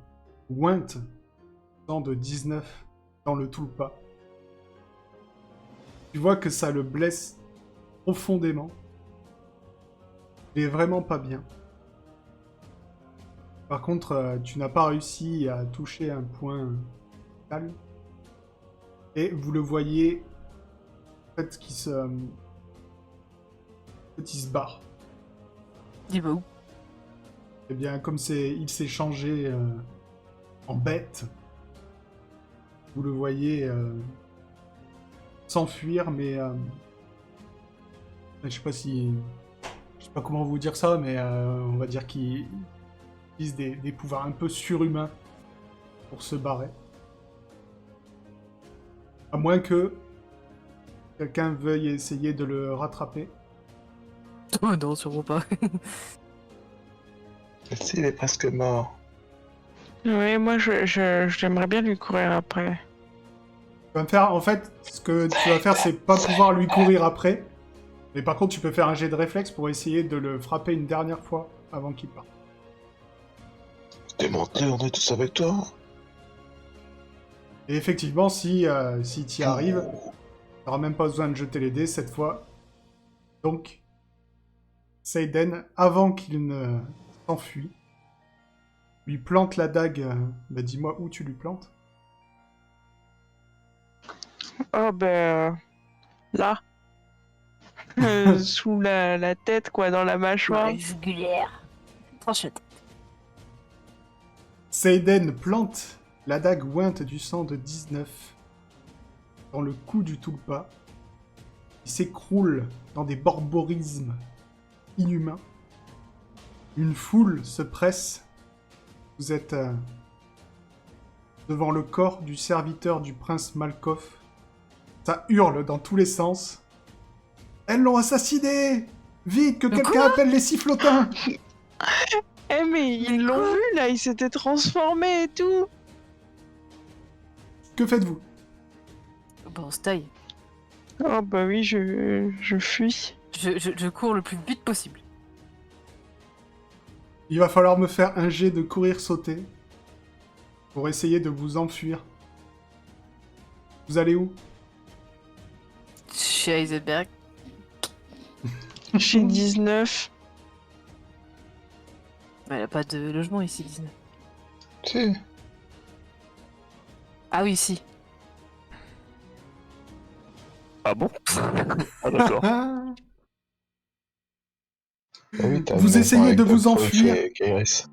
Wint. Temps de 19 dans le tulpa. Tu vois que ça le blesse profondément. Il est vraiment pas bien. Par contre, tu n'as pas réussi à toucher un point vital. Et vous le voyez, en fait, qui se... il se barre. Il va où? Eh bien, comme il s'est changé en bête, vous le voyez s'enfuir, mais je sais pas comment vous dire ça, mais on va dire qu'il utilise des pouvoirs un peu surhumains pour se barrer. À moins que quelqu'un veuille essayer de le rattraper. Oh non, sûrement pas. S'il est presque mort. Oui, moi, j'aimerais bien lui courir après. Tu vas me faire, en fait, ce que tu vas faire, c'est pas pouvoir lui courir après. Mais par contre, tu peux faire un jet de réflexe pour essayer de le frapper une dernière fois avant qu'il parte. T'es menti, on est tous avec toi. Et effectivement, si tu y arrives, t'auras même pas besoin de jeter les dés cette fois. Donc, Seiden, avant qu'il ne s'enfuit, lui plante la dague. Bah, dis-moi où tu lui plantes. Oh, là. Sous la tête, quoi, dans la mâchoire. Jugulaire. Tranchette. Seiden plante la dague ointe du sang de 19 dans le cou du Tulpa. Il s'écroule dans des borborismes inhumains. Une foule se presse. Vous êtes devant le corps du serviteur du prince Malkoff. Ça hurle dans tous les sens. Elles l'ont assassiné! Vite, que quelqu'un appelle les sifflotins! Eh, mais ils l'ont vu, là, il s'était transformé et tout. Que faites-vous? Bon, on se taille. Oh, bah oui, je fuis. Je cours le plus vite possible. Il va falloir me faire un jet de courir-sauter pour essayer de vous enfuir. Vous allez où? Chez Heisenberg. J'ai 19. Elle a pas de logement ici, 19. Si. Ah oui, si. Ah bon? Ah d'accord. Ah, Ah oui, t'as Vous une essayez maison de avec vous Dom Feu enfuir. et Kairis.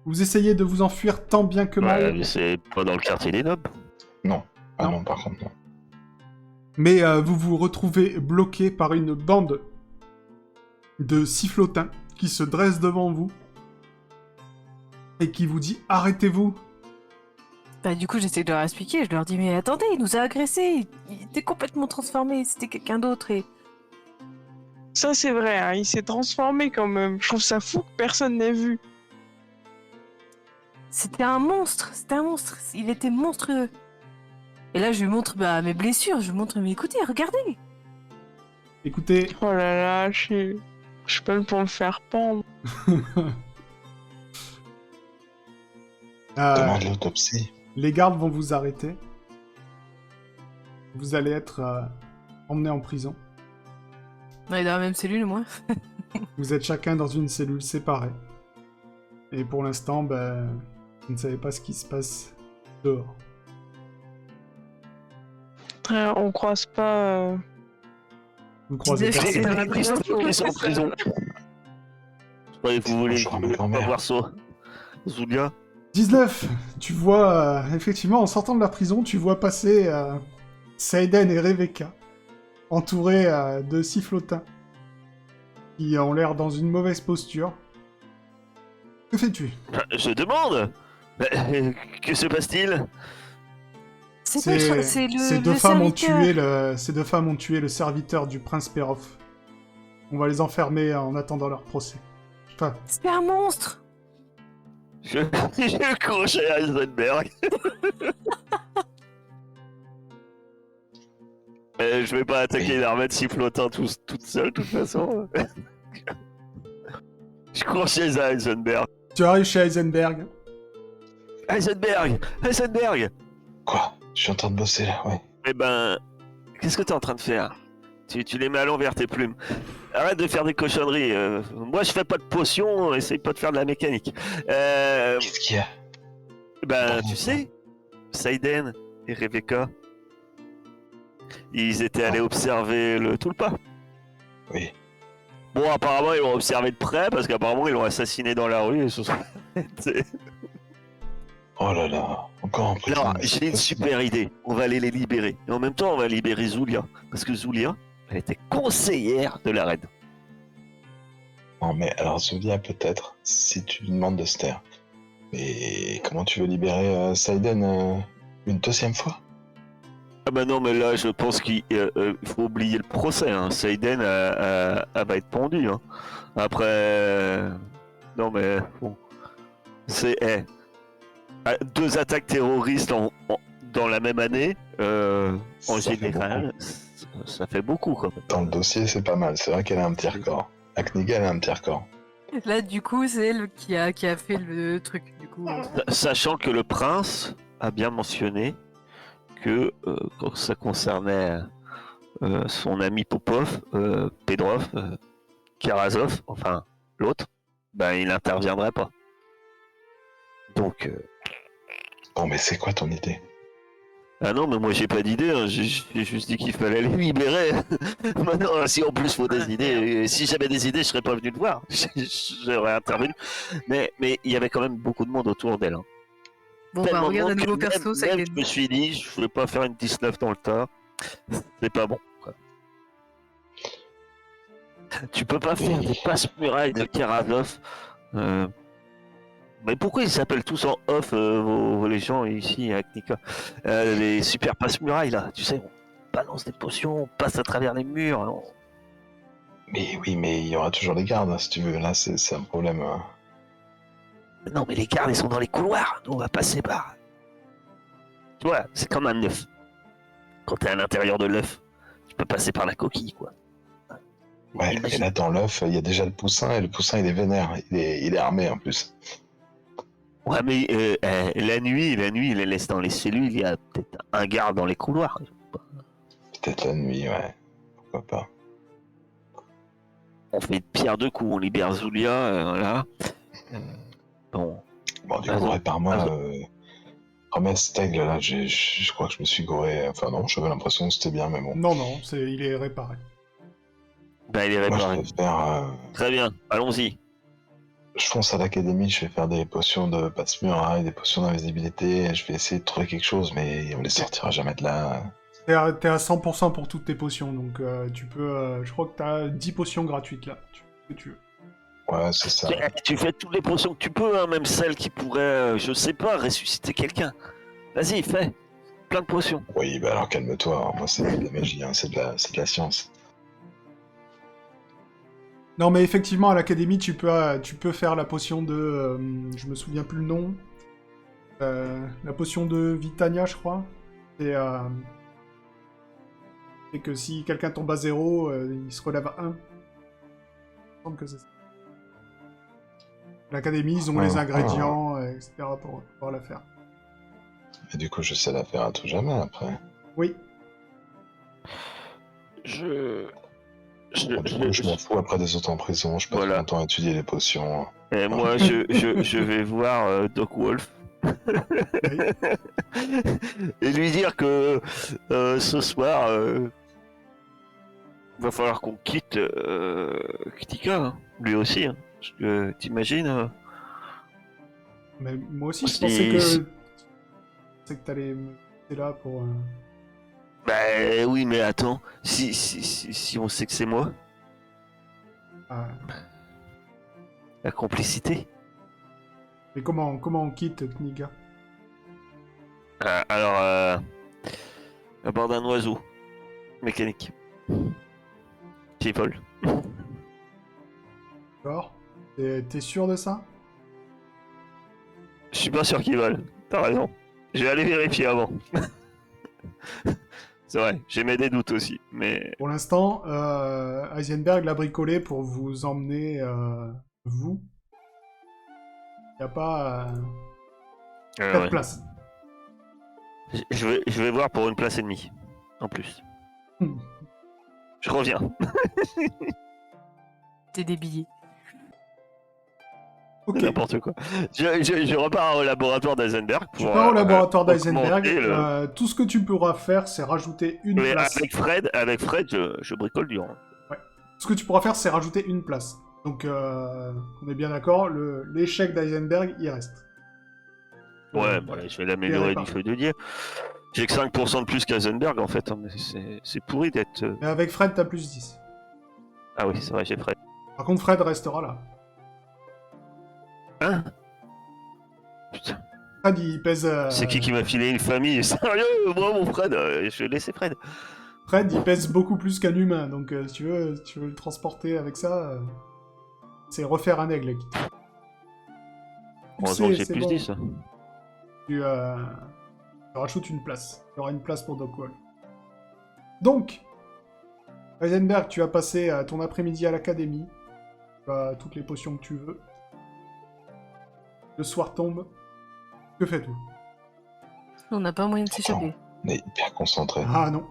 vous essayez de vous enfuir tant bien que mal. Ouais, mais c'est pas dans le quartier des nobles. Non. Ah Non. non, par contre, non. Mais vous vous retrouvez bloqué par une bande de sifflotins qui se dresse devant vous et qui vous dit « Arrêtez-vous !» Bah du coup, j'essaie de leur expliquer. Je leur dis, mais attendez, il nous a agressés. Il était complètement transformé. C'était quelqu'un d'autre et... Ça, c'est vrai, hein, il s'est transformé quand même. Je trouve ça fou que personne n'ait vu. C'était un monstre. C'était un monstre. Il était monstrueux. Et là, je lui montre mes blessures. Je lui montre, mais écoutez, regardez. Écoutez, Oh là là, je suis pas pour me faire pendre. Demande l'autopsie. les gardes vont vous arrêter. Vous allez être emmené en prison. On est dans la même cellule, moi. Vous êtes chacun dans une cellule séparée. Et pour l'instant, vous ne savez pas ce qui se passe dehors. On croise pas. Vous croisez Disais, personne. dans la prison. Ils sont en prison. Ouais, vous voulez Bonjour, ma pas grand-mère. voir ça? Zulia? 19. Tu vois, effectivement, en sortant de la prison, tu vois passer Seiden et Rebecca, entourés de sifflotins, qui ont l'air dans une mauvaise posture. Que fais-tu? Je demande! Que se passe-t-il? C'est le Ces deux le femmes ont serviteur. ces deux femmes ont tué le serviteur du prince Perov. On va les enfermer en attendant leur procès. Enfin, C'était un monstre. Je cours chez Heisenberg. Je vais pas attaquer une armée de sifflotins toute seule, de toute façon. Je cours chez Heisenberg. tu arrives chez Heisenberg. Heisenberg! Heisenberg! Quoi? Je suis en train de bosser là, ouais. Eh ben, qu'est-ce que t'es en train de faire? Tu les mets à l'envers tes plumes. Arrête de faire des cochonneries. Moi, je fais pas de potions, essaye pas de faire de la mécanique. Qu'est-ce qu'il y a? Ben, tu sais, Seiden et Rebecca, ils étaient allés observer le Tulpa. Oui. Bon, apparemment, ils l'ont observé de près parce qu'apparemment, ils l'ont assassiné dans la rue et se sont. Oh là là, encore en prison. Alors, mais c'est j'ai une possible. super idée. On va aller les libérer. Et en même temps, on va libérer Zulia. Parce que Zulia, elle était conseillère de la reine. Non mais alors Zulia peut-être, si tu lui demandes de se taire. Mais comment tu veux libérer Saiden une deuxième fois? Ah bah non, mais là, je pense qu'il faut oublier le procès. Hein. Seiden elle va être pendue. Hein. Après, non mais bon, c'est 2 attaques terroristes dans la même année. En Ça fait général, ça fait beaucoup quand même. Dans le dossier, c'est pas mal. C'est vrai qu'elle a un petit record. Akniga, elle a un petit record. Là, du coup, c'est elle qui a fait le truc. Du coup, Sachant que le prince a bien mentionné que quand ça concernait son ami Popov, Pedrov, Karazov, enfin l'autre, ben il n'interviendrait pas. Donc, Bon, mais c'est quoi ton idée? ah non, mais moi j'ai pas d'idée, hein. J'ai juste dit qu'il fallait les libérer. Maintenant, si en plus faut des idées, si j'avais des idées, je serais pas venu te voir. J'aurais intervenu. Mais il y avait quand même beaucoup de monde autour d'elle. Hein. bon, bah, Tellement de regarde un monde que nouveau perso, ça même je me suis dit, je voulais pas faire une 19 dans le tas. C'est pas bon. Quoi. Tu peux pas faire des passe-murailles de Karazov. Mais pourquoi ils s'appellent tous en off, les gens ici à Knika les super passe-murailles là, tu sais, on balance des potions, on passe à travers les murs. Mais oui, mais il y aura toujours les gardes, hein, si tu veux. Là, c'est un problème. Non, mais les gardes ils sont dans les couloirs, nous on va passer par. Tu vois, c'est comme un œuf. Quand t'es à l'intérieur de l'œuf, tu peux passer par la coquille, quoi. Ouais, Imagine. et là, dans l'œuf, il y a déjà le poussin, et le poussin, il est vénère. Il est armé, en plus. Ouais, mais la nuit, il les laisse dans les cellules, il y a peut-être un garde dans les couloirs. Peut-être la nuit, ouais. Pourquoi pas. On fait de pierre deux coups, on libère Zulia, là. Bon. Bon, du Ah coup, non. répare-moi. Ah non. Remets cet aigle, là. Je crois que je me suis gouré. Enfin, non, j'avais l'impression que c'était bien, mais bon. Non, il est réparé. Bah, il est Moi, je réparé. vais faire. Très bien, allons-y. Je fonce à l'académie, je vais faire des potions de passe-muraille, des potions d'invisibilité. Je vais essayer de trouver quelque chose, mais on les sortira jamais de là. T'es à 100% pour toutes tes potions, donc tu peux... je crois que t'as 10 potions gratuites, là. Que tu veux. Ouais, c'est ça. Tu fais toutes les potions que tu peux, hein, même celles qui pourraient, je sais pas, ressusciter quelqu'un. Vas-y, fais. Plein de potions. Oui, bah alors calme-toi. Moi, c'est pas de la magie, hein, c'est de la science. Non, mais effectivement, à l'académie, tu peux faire la potion de... je me souviens plus le nom. La potion de Vitania, je crois. Et que si quelqu'un tombe à 0, il se relève à 1. Il me semble que c'est ça. L'académie, ils ont les ingrédients, etc. pour pouvoir la faire. Et du coup, je sais la faire à tout jamais après. Oui. Bon, du coup, je m'en fous après des autres en prison. Je passe Voilà. mon temps à étudier les potions. Et moi, je vais voir Doc Wolf. Oui. Et lui dire que ce soir, va falloir qu'on quitte Ktika, hein. Lui aussi. Hein. Parce que t'imagines Mais moi aussi, je Si- pensais si- que... C'est que t'allais me laisser là pour... Bah oui, mais attends, si on sait que c'est moi, ah. la complicité. Mais comment on quitte Kniga? Alors, à bord d'un oiseau mécanique qui vole. D'accord. T'es sûr de ça? Je suis pas sûr qu'il vole. T'as raison. Je vais aller vérifier avant. C'est vrai, j'ai mes des doutes aussi, mais Pour l'instant, Heisenberg l'a bricolé pour vous emmener, vous. Il n'y a pas... pas de ouais. place. Je vais voir pour une place et demie, en plus. Hmm. Je reviens. t'es des billets. Ok. N'importe quoi. Je repars au laboratoire d'Eisenberg. Tu pars au laboratoire d'Eisenberg. augmenter le- Tout ce que tu pourras faire, c'est rajouter une Mais place. avec Fred, je bricole dur. Ce que tu pourras faire, c'est rajouter une place. Donc, on est bien d'accord, l'échec d'Eisenberg, il reste. Ouais, bon, là, je vais l'améliorer du feu de Dieu. J'ai que 5% de plus qu'Eisenberg en fait. Hein, mais c'est pourri d'être. Mais avec Fred, t'as plus 10. Ah oui, c'est vrai, j'ai Fred. Par contre, Fred restera là. Hein Fred, il pèse... C'est qui m'a filé une famille? Sérieux? Moi, mon Fred, je vais laisser Fred. Fred, il pèse beaucoup plus qu'un humain, donc si tu veux le transporter avec ça, c'est refaire un aigle. Heureusement que j'ai C'est plus bon. 10. Tu rajoutes une place. Il y aura une place pour Dockwall. Donc, Heisenberg, tu as passé ton après-midi à l'académie. Tu as toutes les potions que tu veux. Le soir tombe. Que faites-vous? On n'a pas moyen de s'échapper. On est hyper concentrés. Ah non.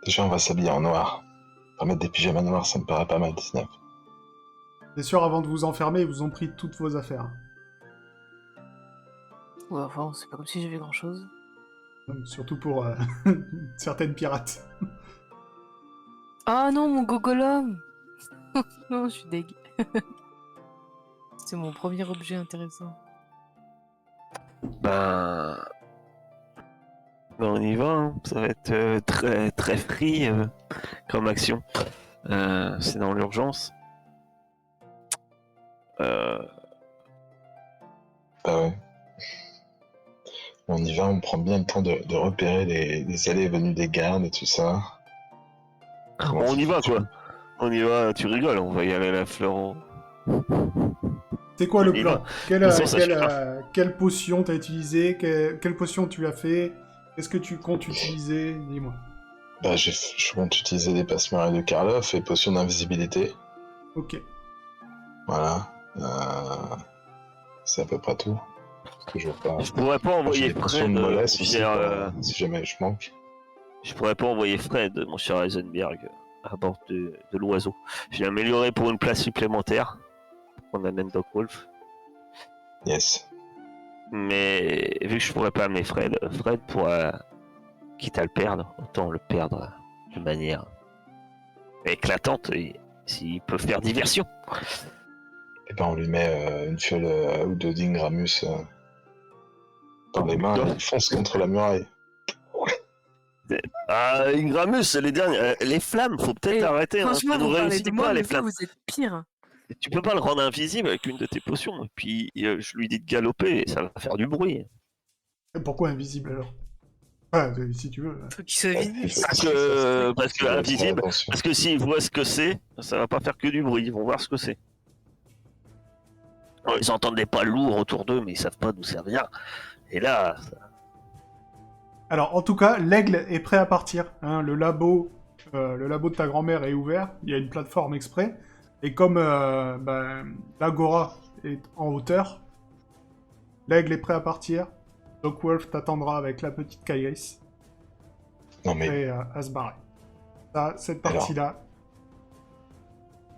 Déjà, on va s'habiller en noir. Pas mettre des pyjamas noirs, ça me paraît pas mal, 19. C'est sûr, avant de vous enfermer, ils vous ont pris toutes vos affaires. Ouais, enfin, c'est pas comme si j'avais grand-chose. Donc, surtout pour certaines pirates. Ah non, mon gogolum. Non, je suis deg. C'est mon premier objet intéressant. Ben, on y va, hein. Ça va être très très free comme action. C'est dans l'urgence. Bah ouais. On y va, on prend bien le temps de repérer les allées et venues des gardes et tout ça. Comment On tu y va fais, quoi. On y va, tu rigoles, on va y aller à la fleur. C'est quoi le On y plan? va. Quelle, De toute façon, ça suffira. quelle potion t'as utilisé? Quelle potion tu as fait? Qu'est-ce que tu comptes utiliser? Dis-moi. Bah, je compte utiliser des passe-murailles de Karloff et potions d'invisibilité. Ok. Voilà. C'est à peu près tout. Parce que je veux pas. Je pourrais pas J'ai envoyer des potions Fred, de mon mollesse aussi, cher, si jamais je manque. je pourrais pas envoyer Fred, mon cher Heisenberg, à bord de l'oiseau. Je l'ai amélioré pour une place supplémentaire. Pour qu'on amène Doc Wolf. Yes. Mais vu que je pourrais pas amener Fred, Fred pourra, quitte à le perdre, autant le perdre de manière éclatante, et s'il peut faire diversion. Et ben on lui met une fiole ou deux d'Ingramus dans les mains et il fonce contre la muraille. Ah, Ingramus, les derniers, les flammes, faut peut-être Eh, arrêter. Hein, Franchement, ça nous vous parlez réussit de pas moi, les mais vous, flammes. vous êtes pire. Tu peux pas le rendre invisible avec une de tes potions. Et puis je lui dis de galoper et ça va faire du bruit. Et pourquoi invisible alors? Ah, si tu veux. Faut qu'il soit visible. Parce que invisible, Attention. parce que s'ils voient ce que c'est, ça va pas faire que du bruit. Ils vont voir ce que c'est. Oh, ils entendent des pas lourds autour d'eux, mais ils savent pas d'où ça vient. Et là, Alors, en tout cas, l'aigle est prêt à partir. Hein. Le labo de ta grand-mère est ouvert. Il y a une plateforme exprès. Et comme l'agora est en hauteur, l'aigle est prêt à partir. Doc Wolf t'attendra avec la petite Kairis Non mais et à se barrer. Ça, cette Alors. partie-là,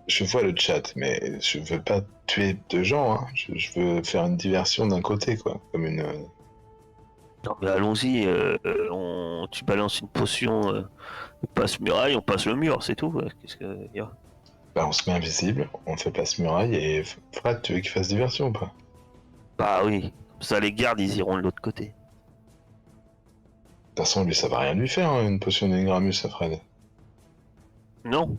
je vois le chat, mais je veux pas tuer de gens. Hein. Je veux faire une diversion d'un côté, quoi. Comme une. non, mais allons-y. Tu balances une potion, on passe muraille, on passe le mur, c'est tout. Qu'est-ce que y a? Bah, on se met invisible, on fait passe muraille et Fred, tu veux qu'il fasse diversion ou pas? Bah oui. Comme ça, les gardes, ils iront de l'autre côté. De toute façon, lui, ça va rien lui faire, hein, une potion d'Ingramus à Fred. Non.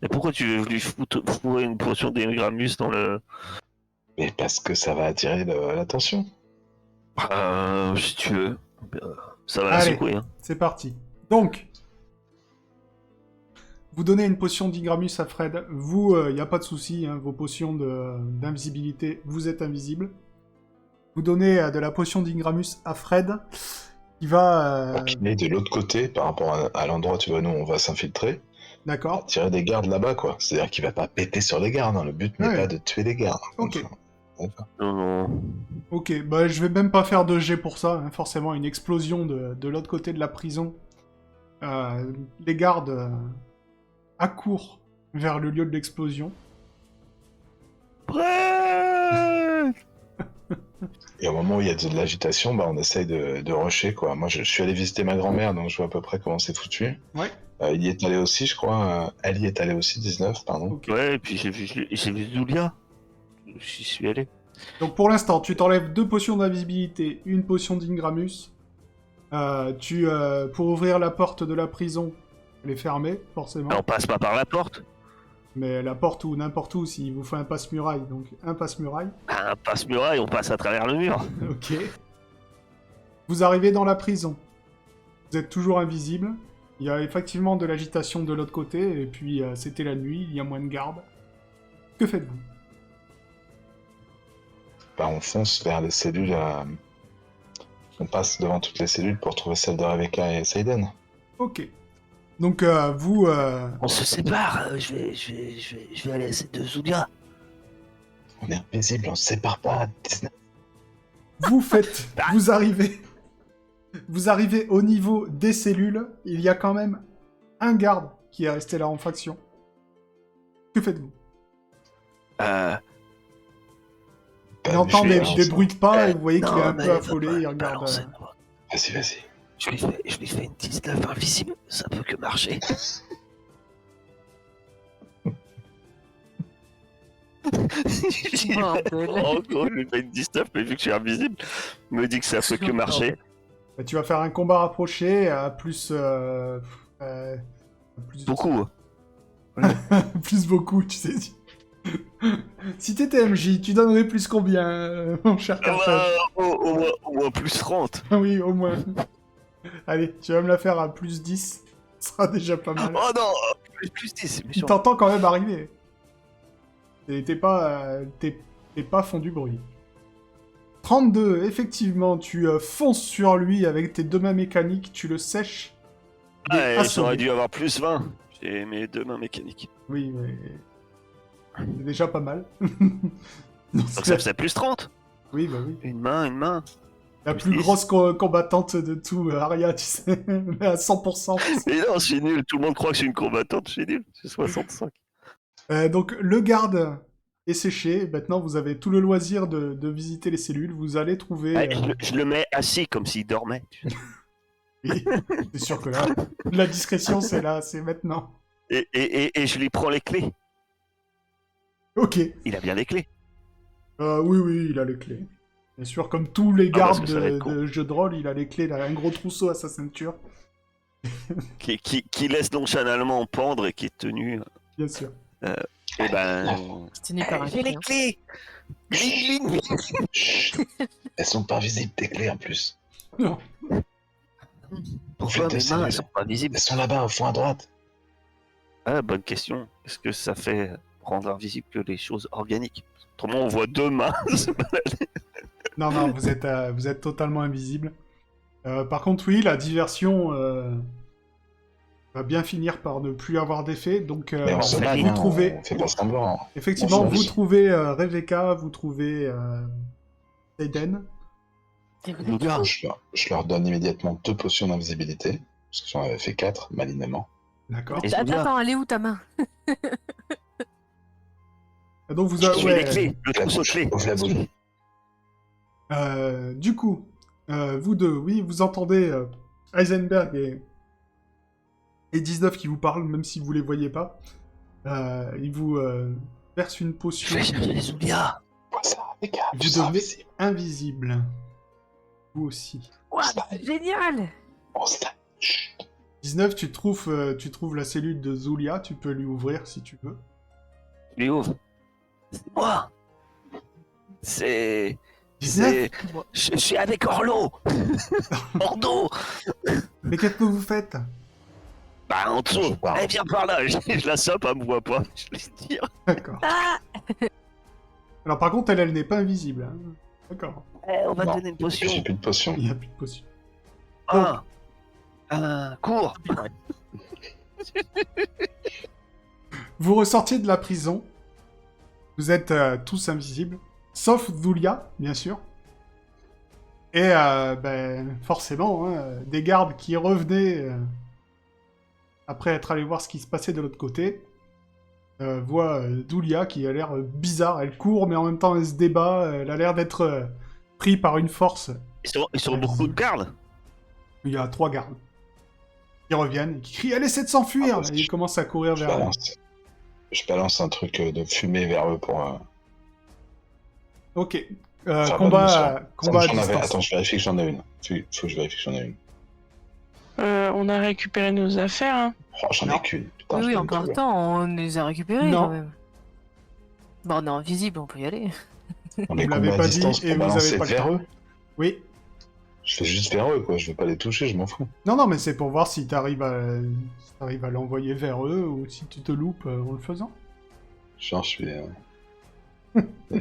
Mais pourquoi tu veux lui foutre une potion d'Ingramus dans le... Mais parce que ça va attirer l'attention. Si tu veux. Ça va la Allez. secouer. Hein. c'est parti. Donc, vous donnez une potion d'Ingramus à Fred. Vous, il n'y a pas de souci, hein, vos potions d'invisibilité, vous êtes invisible. Vous donnez de la potion d'Ingramus à Fred, qui va... Donc il est de l'autre côté par rapport à l'endroit où tu vois, nous, on va s'infiltrer. D'accord. Tirer des gardes là-bas, quoi. C'est-à-dire qu'il va pas péter sur les gardes. Hein. Le but n'est Ouais. pas de tuer les gardes. Ok. D'accord. Non, non. Ok, bah je vais même pas faire de jet pour ça, hein. Forcément une explosion de l'autre côté de la prison. Les gardes accourent vers le lieu de l'explosion. Prêt. Et au moment où il y a de l'agitation, bah, on essaye de rusher, quoi. Moi, je suis allé visiter ma grand-mère, donc je vois à peu près comment c'est foutu. Ouais. Il y est allé aussi, je crois. Elle y est allée aussi, 19, pardon. Ok. Ouais, et puis j'ai vu Zulia. J'y suis allé. Donc pour l'instant, tu t'enlèves 2 potions d'invisibilité, une potion d'Ingramus. Pour ouvrir la porte de la prison, elle est fermée, forcément. On passe pas par la porte. Mais la porte ou n'importe où, s'il vous faut un passe-muraille, donc un passe-muraille. Un passe-muraille, on passe à travers le mur. Ok. Vous arrivez dans la prison. Vous êtes toujours invisible. Il y a effectivement de l'agitation de l'autre côté, et puis c'était la nuit, il y a moins de gardes. Que faites-vous? Bah, on fonce vers les cellules. On passe devant toutes les cellules pour trouver celle de Rebecca et Seiden. Ok. Donc vous... On se sépare, je vais aller à cette de Zulia. On est invisible, on se sépare pas. 19. Vous faites... Vous arrivez... Vous arrivez au niveau des cellules, il y a quand même un garde qui est resté là en faction. Que faites-vous? Il entend des bruits de pas et vous voyez qu'il est un peu affolé, il regarde... Vas-y, vas-y. Je lui fais une 19 invisible, ça peut que marcher. Bordel. En gros, je lui fais une 19, mais vu que je suis invisible, me dit que ça peut que marcher. Tu vas faire un combat rapproché à plus... plus... Beaucoup. plus beaucoup, tu sais. Si t'étais MJ, tu donnerais plus combien, mon cher Carthage? Au moins plus 30. Oui, au moins. Allez, tu vas me la faire à plus 10. Ce sera déjà pas mal. Oh non, plus 10, c'est Tu méchant. t'entends quand même arriver. Et t'es pas fond du bruit. 32, effectivement, tu fonces sur lui avec tes deux mains mécaniques, tu le sèches. Il est Ah, assommé. j'aurais dû avoir plus 20. J'ai mes deux mains mécaniques. Oui, mais... C'est déjà pas mal. Donc ça faisait plus 30. Oui, bah oui. Une main. La Plus plus 10. grosse combattante de tout, Aria, tu sais. Mais à 100%. Mais non, je suis nul. Tout le monde croit que je suis une combattante, je suis nul. J'ai 65. Donc, le garde est séché. Maintenant, vous avez tout le loisir de visiter les cellules. Vous allez trouver... Ouais, je le mets assis comme s'il dormait. Oui, c'est sûr que là, la discrétion, c'est là, c'est maintenant. Et je lui prends les clés. Ok. Il a bien les clés. Oui, il a les clés. Bien sûr, comme tous les Ah, parce gardes que ça va être con. de jeux de rôle, il a les clés, il a un gros trousseau à sa ceinture. Qui laisse nonchalalement pendre et qui est tenu. Bien sûr. Et ben. C'est tenu par un J'ai les client. clés. Gling, gling. Chut. Elles sont pas visibles, tes clés en plus. Non. Pourquoi Faites mes des mains cellules. sont pas visibles? Elles sont là-bas, au fond à droite. Ah, bonne question. Est-ce que ça fait rendre invisible que les choses organiques? Autrement, on voit deux mains se balader. Non, vous êtes totalement invisible. Par contre, oui, la diversion va bien finir par ne plus avoir d'effet. Donc, Mais on se fait bat, rien, vous trouvez... On fait pas semblant. Effectivement, on se vous bat. trouvez Rebecca, vous trouvez Seiden. Je leur donne immédiatement 2 potions d'invisibilité. Parce que j'en avais fait 4, malinement. D'accord. Et- Attends, elle est où ta main? Donc, vous Je avez... suis les clés, le La trousseau de bouche, clés. ouvre la bouche. Du coup, vous deux, oui, vous entendez Heisenberg et 19 qui vous parlent, même si vous les voyez pas. Ils vous versent une Je potion. vais chercher les Zulia. Vois ça, les gars. Vous tu seras devenez invisible. invisible. Vous aussi. Ouah, génial! On se tape. Chut. 19, tu trouves la cellule de Zulia, tu peux lui ouvrir si tu veux. Je lui ouvre. C'est moi. C'est. 19 Je suis avec Orlo. Ordo. Mais qu'est-ce que vous faites? Bah en Je dessous. parle. Eh viens par là. Je la sope, elle me voit pas. Je laisse dire. D'accord. Ah! Alors par contre, elle n'est pas invisible. Hein. D'accord. On va Non. te donner une potion. J'ai plus de potions. Il n'y a plus de potion. Cours. Vous ressortiez de la prison. Vous êtes tous invisibles. Sauf Zulia, bien sûr. Et forcément, hein, des gardes qui revenaient après être allés voir ce qui se passait de l'autre côté, voient Zulia qui a l'air bizarre. Elle court, mais en même temps elle se débat. Elle a l'air d'être pris par une force. Ils sont beaucoup de gardes. Il y a 3 gardes qui reviennent et qui crient « Elle essaie de s'enfuir Ah, parce Et que ils commencent à courir Je vers elle. balance un truc de fumée vers eux pour... Ok. faire Combat bonne mission. à J'en avais- distance. Attends, je vérifie que j'en ai une. Faut que je vérifie que j'en ai une. On a récupéré nos affaires. Hein. Oh, j'en Non. ai qu'une. Putain, Oui, je oui, peux en me trouver. partant, on les a récupérés Non. quand même. Bon, on est invisible, on peut y aller. On les Vous combat l'avez à pas distance dit et pour vous avez balancer pas le vers temps. eux. Oui. Je fais juste vers eux, quoi. Je vais pas les toucher, je m'en fous. Non, mais c'est pour voir si t'arrives à l'envoyer vers eux ou si tu te loupes en le faisant. Genre, je suis.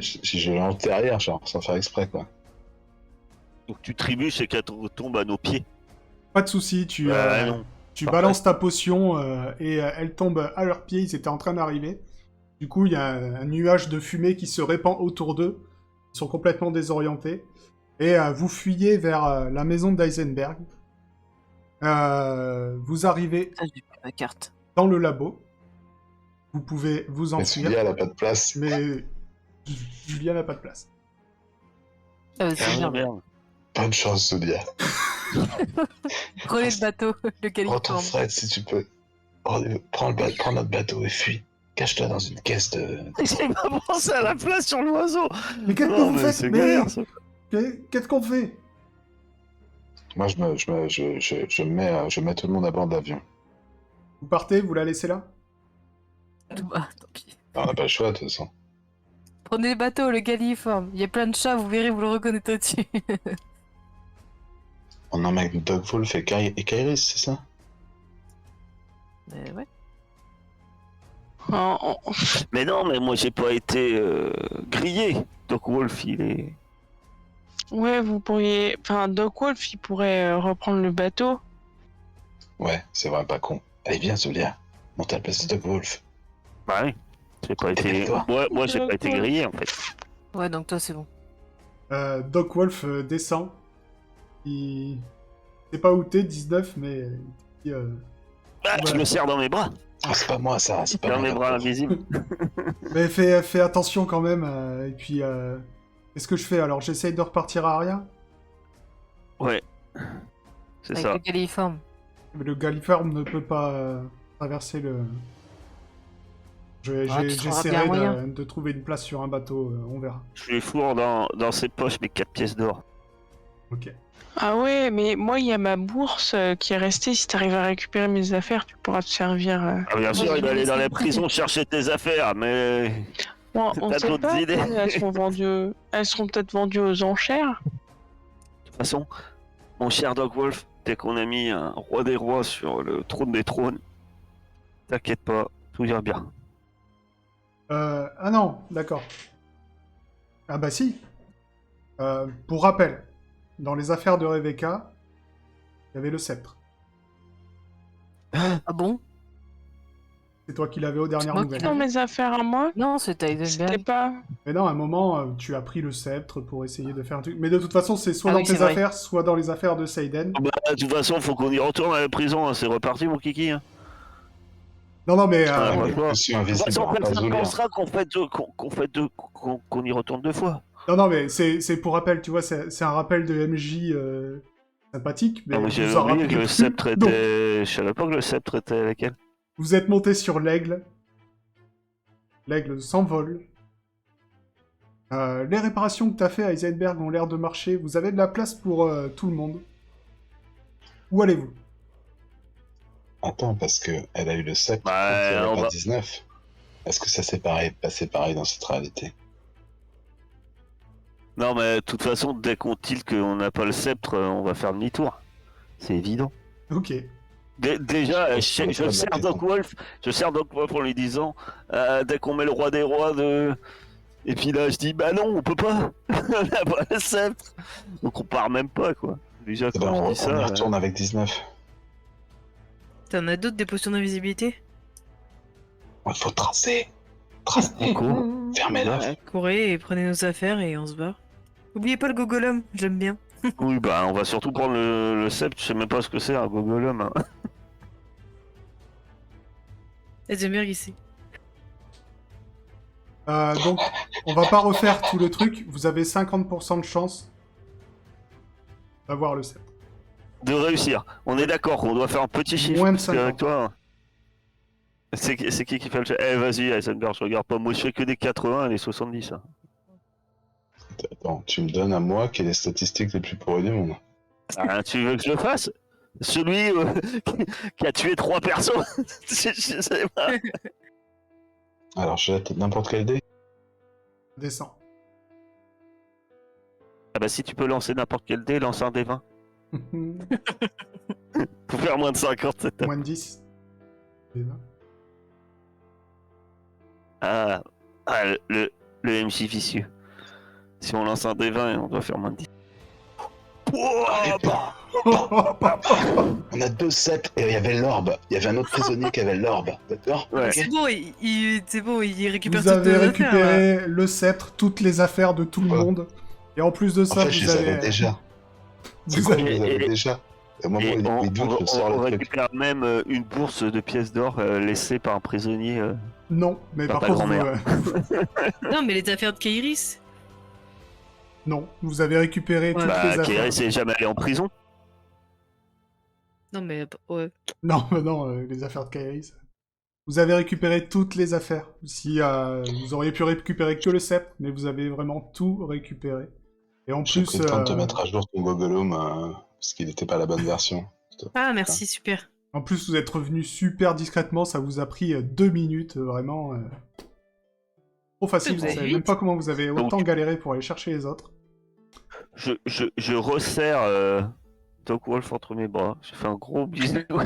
Si je lance derrière, genre, sans faire exprès, quoi. Donc tu trébuches et qu'elle tombe à nos pieds. Pas de souci, tu Non. tu Parfait. balances ta potion et elle tombe à leurs pieds. Ils étaient en train d'arriver. Du coup, il y a un nuage de fumée qui se répand autour d'eux. Ils sont complètement désorientés. Et vous fuyez vers la maison d'Eisenberg. Vous arrivez Ça, j'ai plus ma carte. dans le labo. Vous pouvez vous Mais enfuir, celui-là, elle a pas de place. mais Julien n'a pas de place. C'est Ah, bien. merde. Bonne chance, Sodia. Prenez le bateau, le Prends ton califorme. Fred si tu peux. Prends notre bateau et fuis. Cache-toi dans une caisse de. J'ai pas pensé à la place sur l'oiseau. Mais qu'est-ce que Non, vous mais faites c'est Mais galère, ça. qu'est-ce qu'on fait? Moi, je mets tout le monde à bord de l'avion. Vous partez, vous la laissez là? Ah, tant pis. On n'a pas le choix, de toute façon. Prenez le bateau, le califorme. Il y a plein de chats, vous verrez, vous le reconnaîtrez dessus. On emmène Doc Wolf et Kairis, c'est ça? Ouais. Mais non, mais moi j'ai pas été grillé. Doc Wolf, il est. Ouais, vous pourriez. Enfin, Doc Wolf, il pourrait reprendre le bateau. Ouais, c'est vrai, pas con. Allez, viens, Solia. Monte à la place de Doc Wolf. Bah oui. J'ai pas été. Dépêche-toi. Moi j'ai pas été grillé en fait. Ouais, donc toi, c'est bon. Doc Wolf descend. Il sait pas où t'es, 19, mais il dit, Bah, Ouais. je me serre dans mes bras. Ah, c'est pas moi, ça. C'est pas Dans moi. mes bras Doc Wolf. invisibles. mais fais attention quand même. Et puis, qu'est-ce que je fais? Alors, j'essaye de repartir à Aria. Ouais. C'est Avec ça. le califorme. Mais le Galiforme ne peut pas traverser le. Ah, tu trouveras bien J'essaierai un moyen. de trouver une place sur un bateau, on verra. Je lui fourre dans ses poches mes 4 pièces d'or. Ok. Ah ouais, mais moi, il y a ma bourse qui est restée. Si t'arrives à récupérer mes affaires, tu pourras te servir. Ah, bien sûr, Ouais, il va aller dans la c'est- prison chercher tes affaires, mais. Bon, on T'as sait d'autres pas. idées Elles seront vendues. Elles seront peut-être vendues aux enchères. De toute façon, mon cher Doc Wolf, dès qu'on a mis un roi des rois sur le trône des trônes, t'inquiète pas, tout ira bien. Ah non, d'accord. Ah bah si. Pour rappel, dans les affaires de Rebecca, il y avait le sceptre. Ah bon? C'est toi qui l'avais aux dernières moi qui nouvelles. Dans mes affaires à moi, Non, c'était c'était Heisenberg. pas. Mais non, à un moment, tu as pris le sceptre pour essayer de faire un truc. Mais de toute façon, c'est soit Ah dans oui, tes c'est vrai. affaires, soit dans les affaires de Seiden. Bah, de toute façon, faut qu'on y retourne à la prison, hein, c'est reparti, mon kiki. Hein. Non, mais Ah, Ouais, ouais. mais je suis De toute invisible, façon, on va pas personne ne Zolia. pensera qu'on y retourne 2 fois. non, mais c'est pour rappel, tu vois, c'est un rappel de MJ sympathique, mais Non, mais vous j'avais en oublié rappelez que le plus. sceptre Donc, était. Je savais pas que le sceptre était avec elle. vous êtes monté sur l'aigle. L'aigle s'envole. Les réparations que tu as fait à Heisenberg ont l'air de marcher. Vous avez de la place pour tout le monde. Où allez-vous? Attends, parce que elle a eu le sceptre Bah, quand il n'y avait on pas va- 19. Est-ce que ça s'est passé pareil dans cette réalité? Non, mais de toute façon, dès qu'on tilt qu'on n'a pas le sceptre, on va faire demi-tour. C'est évident. Ok. Déjà, Je je pense pas de la sers question. Doc Wolf en lui disant, dès qu'on met le roi des rois de... Et puis là, je dis, bah non, on peut pas. On n'a pas le sceptre. Donc on part même pas, quoi. Déjà, Eh ben, quand on je dis y ça... retourne avec 19. T'en as d'autres des potions d'invisibilité? Il faut tracer. Tracer. on court. Fermez-la. Bah, courez et prenez nos affaires et on se barre. Oubliez pas le gogolum, j'aime bien. Oui, bah on va surtout prendre le sceptre. Je sais même pas ce que c'est, un gogolum. Hein. Heisenberg ici. Donc, on va pas refaire tout le truc. Vous avez 50% de chance d'avoir le sceptre. De réussir. On est d'accord, on doit faire un petit chiffre. Moins de parce qu'avec 50. toi... C'est qui fait le chef? Eh, vas-y, Heisenberg, je regarde pas. Moi, je fais que des 80 et des 70. Hein. Attends, tu me donnes à moi qui est les statistiques les plus pourries du monde. Ah, tu veux que je le fasse? Celui qui a tué 3 personnes. Je sais pas. Alors, je jette n'importe quel dé. Descends. Ah bah si tu peux lancer n'importe quel dé, lance un dé 20. Pour faire moins de 50 cette table. Moins de 10. Et là. Ah, le MJ vicieux. Si on lance un dé 20, on doit faire moins de 10. On a 2 sets et il y avait l'orbe. Il y avait un autre prisonnier qui avait l'orbe. D'accord? Ouais. C'est bon, c'est bon, il récupère Vous toutes avez nos récupéré affaires. le sceptre, toutes les affaires de tout le Ouais. monde. Et en plus de En ça, fait, je vous les avais avez... déjà. C'est Vous quoi, avez... je les avais Et- déjà. Et au moment Et où on, il doute, je sors on le truc. récupère même une bourse de pièces d'or laissée par un prisonnier. Non, mais Par par ta contre, grand-mère. Non, mais les affaires de Kairis. non, vous avez récupéré Ouais. toutes Bah, les affaires. Kairis est jamais allé en prison. Non, mais ouais. Non, non, les affaires de Kairis. Vous avez récupéré toutes les affaires. Si vous auriez pu récupérer que le sceptre, mais vous avez vraiment tout récupéré. Et en J'ai plus, pris le temps de te mettre à jour ton Gogolum parce qu'il n'était pas la bonne version. Ah, merci, super. en plus, vous êtes revenu super discrètement. Ça vous a pris 2 minutes, vraiment. Trop facile. Vous Vous allez savez vite. même pas comment vous avez Donc- autant galéré pour aller chercher les autres. Je resserre Doc Wolf entre mes bras. Je fais un gros bisou. Quand,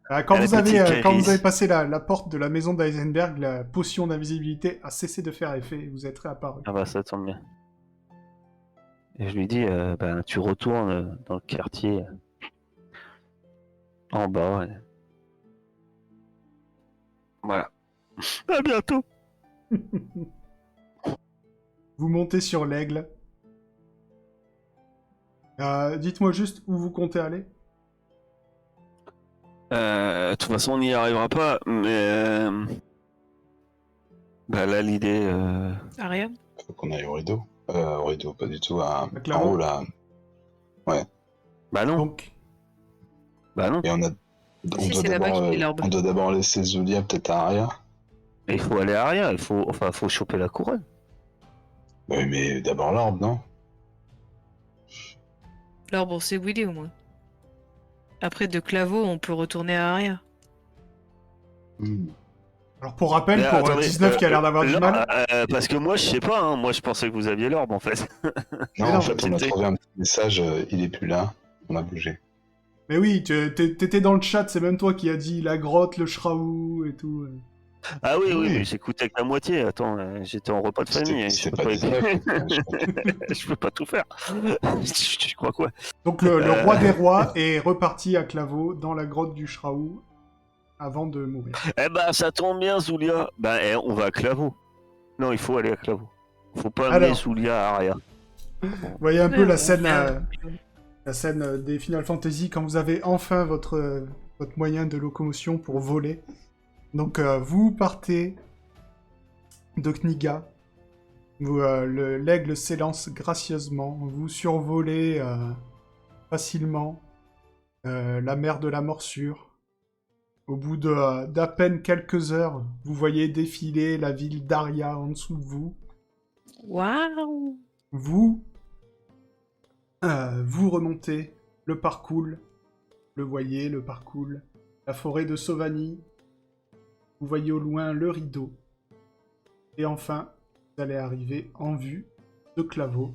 À la vous avez, petite quand vous Kairis. avez passé la porte de la maison d'Eisenberg, la potion d'invisibilité a cessé de faire effet et vous êtes réapparu. Ah bah ça tombe bien. Et je lui dis, bah, tu retournes dans le quartier en bas. Ouais. Voilà. À bientôt. Vous montez sur l'aigle. Dites-moi juste où vous comptez aller. De toute façon, on n'y arrivera pas, mais bah là l'idée. Ariane. Faut qu'on aille au rideau. Au rideau, pas du tout. En Clermont. haut, là. Bah non. Donc, Bah non. Et on Si, c'est là-bas qu'il y a l'orbe. on doit d'abord laisser Zulia peut-être à Aria. Il faut aller à rien. Faut choper la couronne. Oui, mais d'abord l'orbe, non? Alors bon, c'est Willy au moins. Après, de Claveau, on peut retourner à Aria. alors pour rappel, Mais pour attendez, 19 qui a l'air d'avoir du là, mal, parce que moi je sais pas. Hein, moi je pensais que vous aviez l'orbe en fait. Non, Mais en non, fait, on a c'était- trouvé un petit message, il est plus là, on a bougé. mais oui, t'étais dans le chat, c'est même toi qui as dit la grotte, le Shraou et tout. Ah oui, oui, Oui. mais j'écoutais que la moitié. Attends, j'étais en repas de famille. Je C'était peux pas pas 19. je peux pas tout faire. Tu crois quoi? Donc le roi des rois est reparti à Claveau dans la grotte du Shraou avant de mourir. Eh ben, ça tombe bien, Zulia. Ben, on va à Claveau. Non, il faut aller à Claveau. Faut pas amener Alors. Zulia à Aria. Vous voyez un peu Ouais, la on scène, fait- la scène des Final Fantasy quand vous avez enfin votre moyen de locomotion pour voler. Donc vous partez de Kniga. L'aigle s'élance gracieusement. Vous survolez facilement la mer de la morsure. Au bout d'à peine quelques heures, vous voyez défiler la ville d'Aria en dessous de vous. Waouh! Vous remontez le parcours, le voyez, le parcours, la forêt de Sauvagny. Vous voyez au loin le rideau. Et enfin, vous allez arriver en vue de Claveau,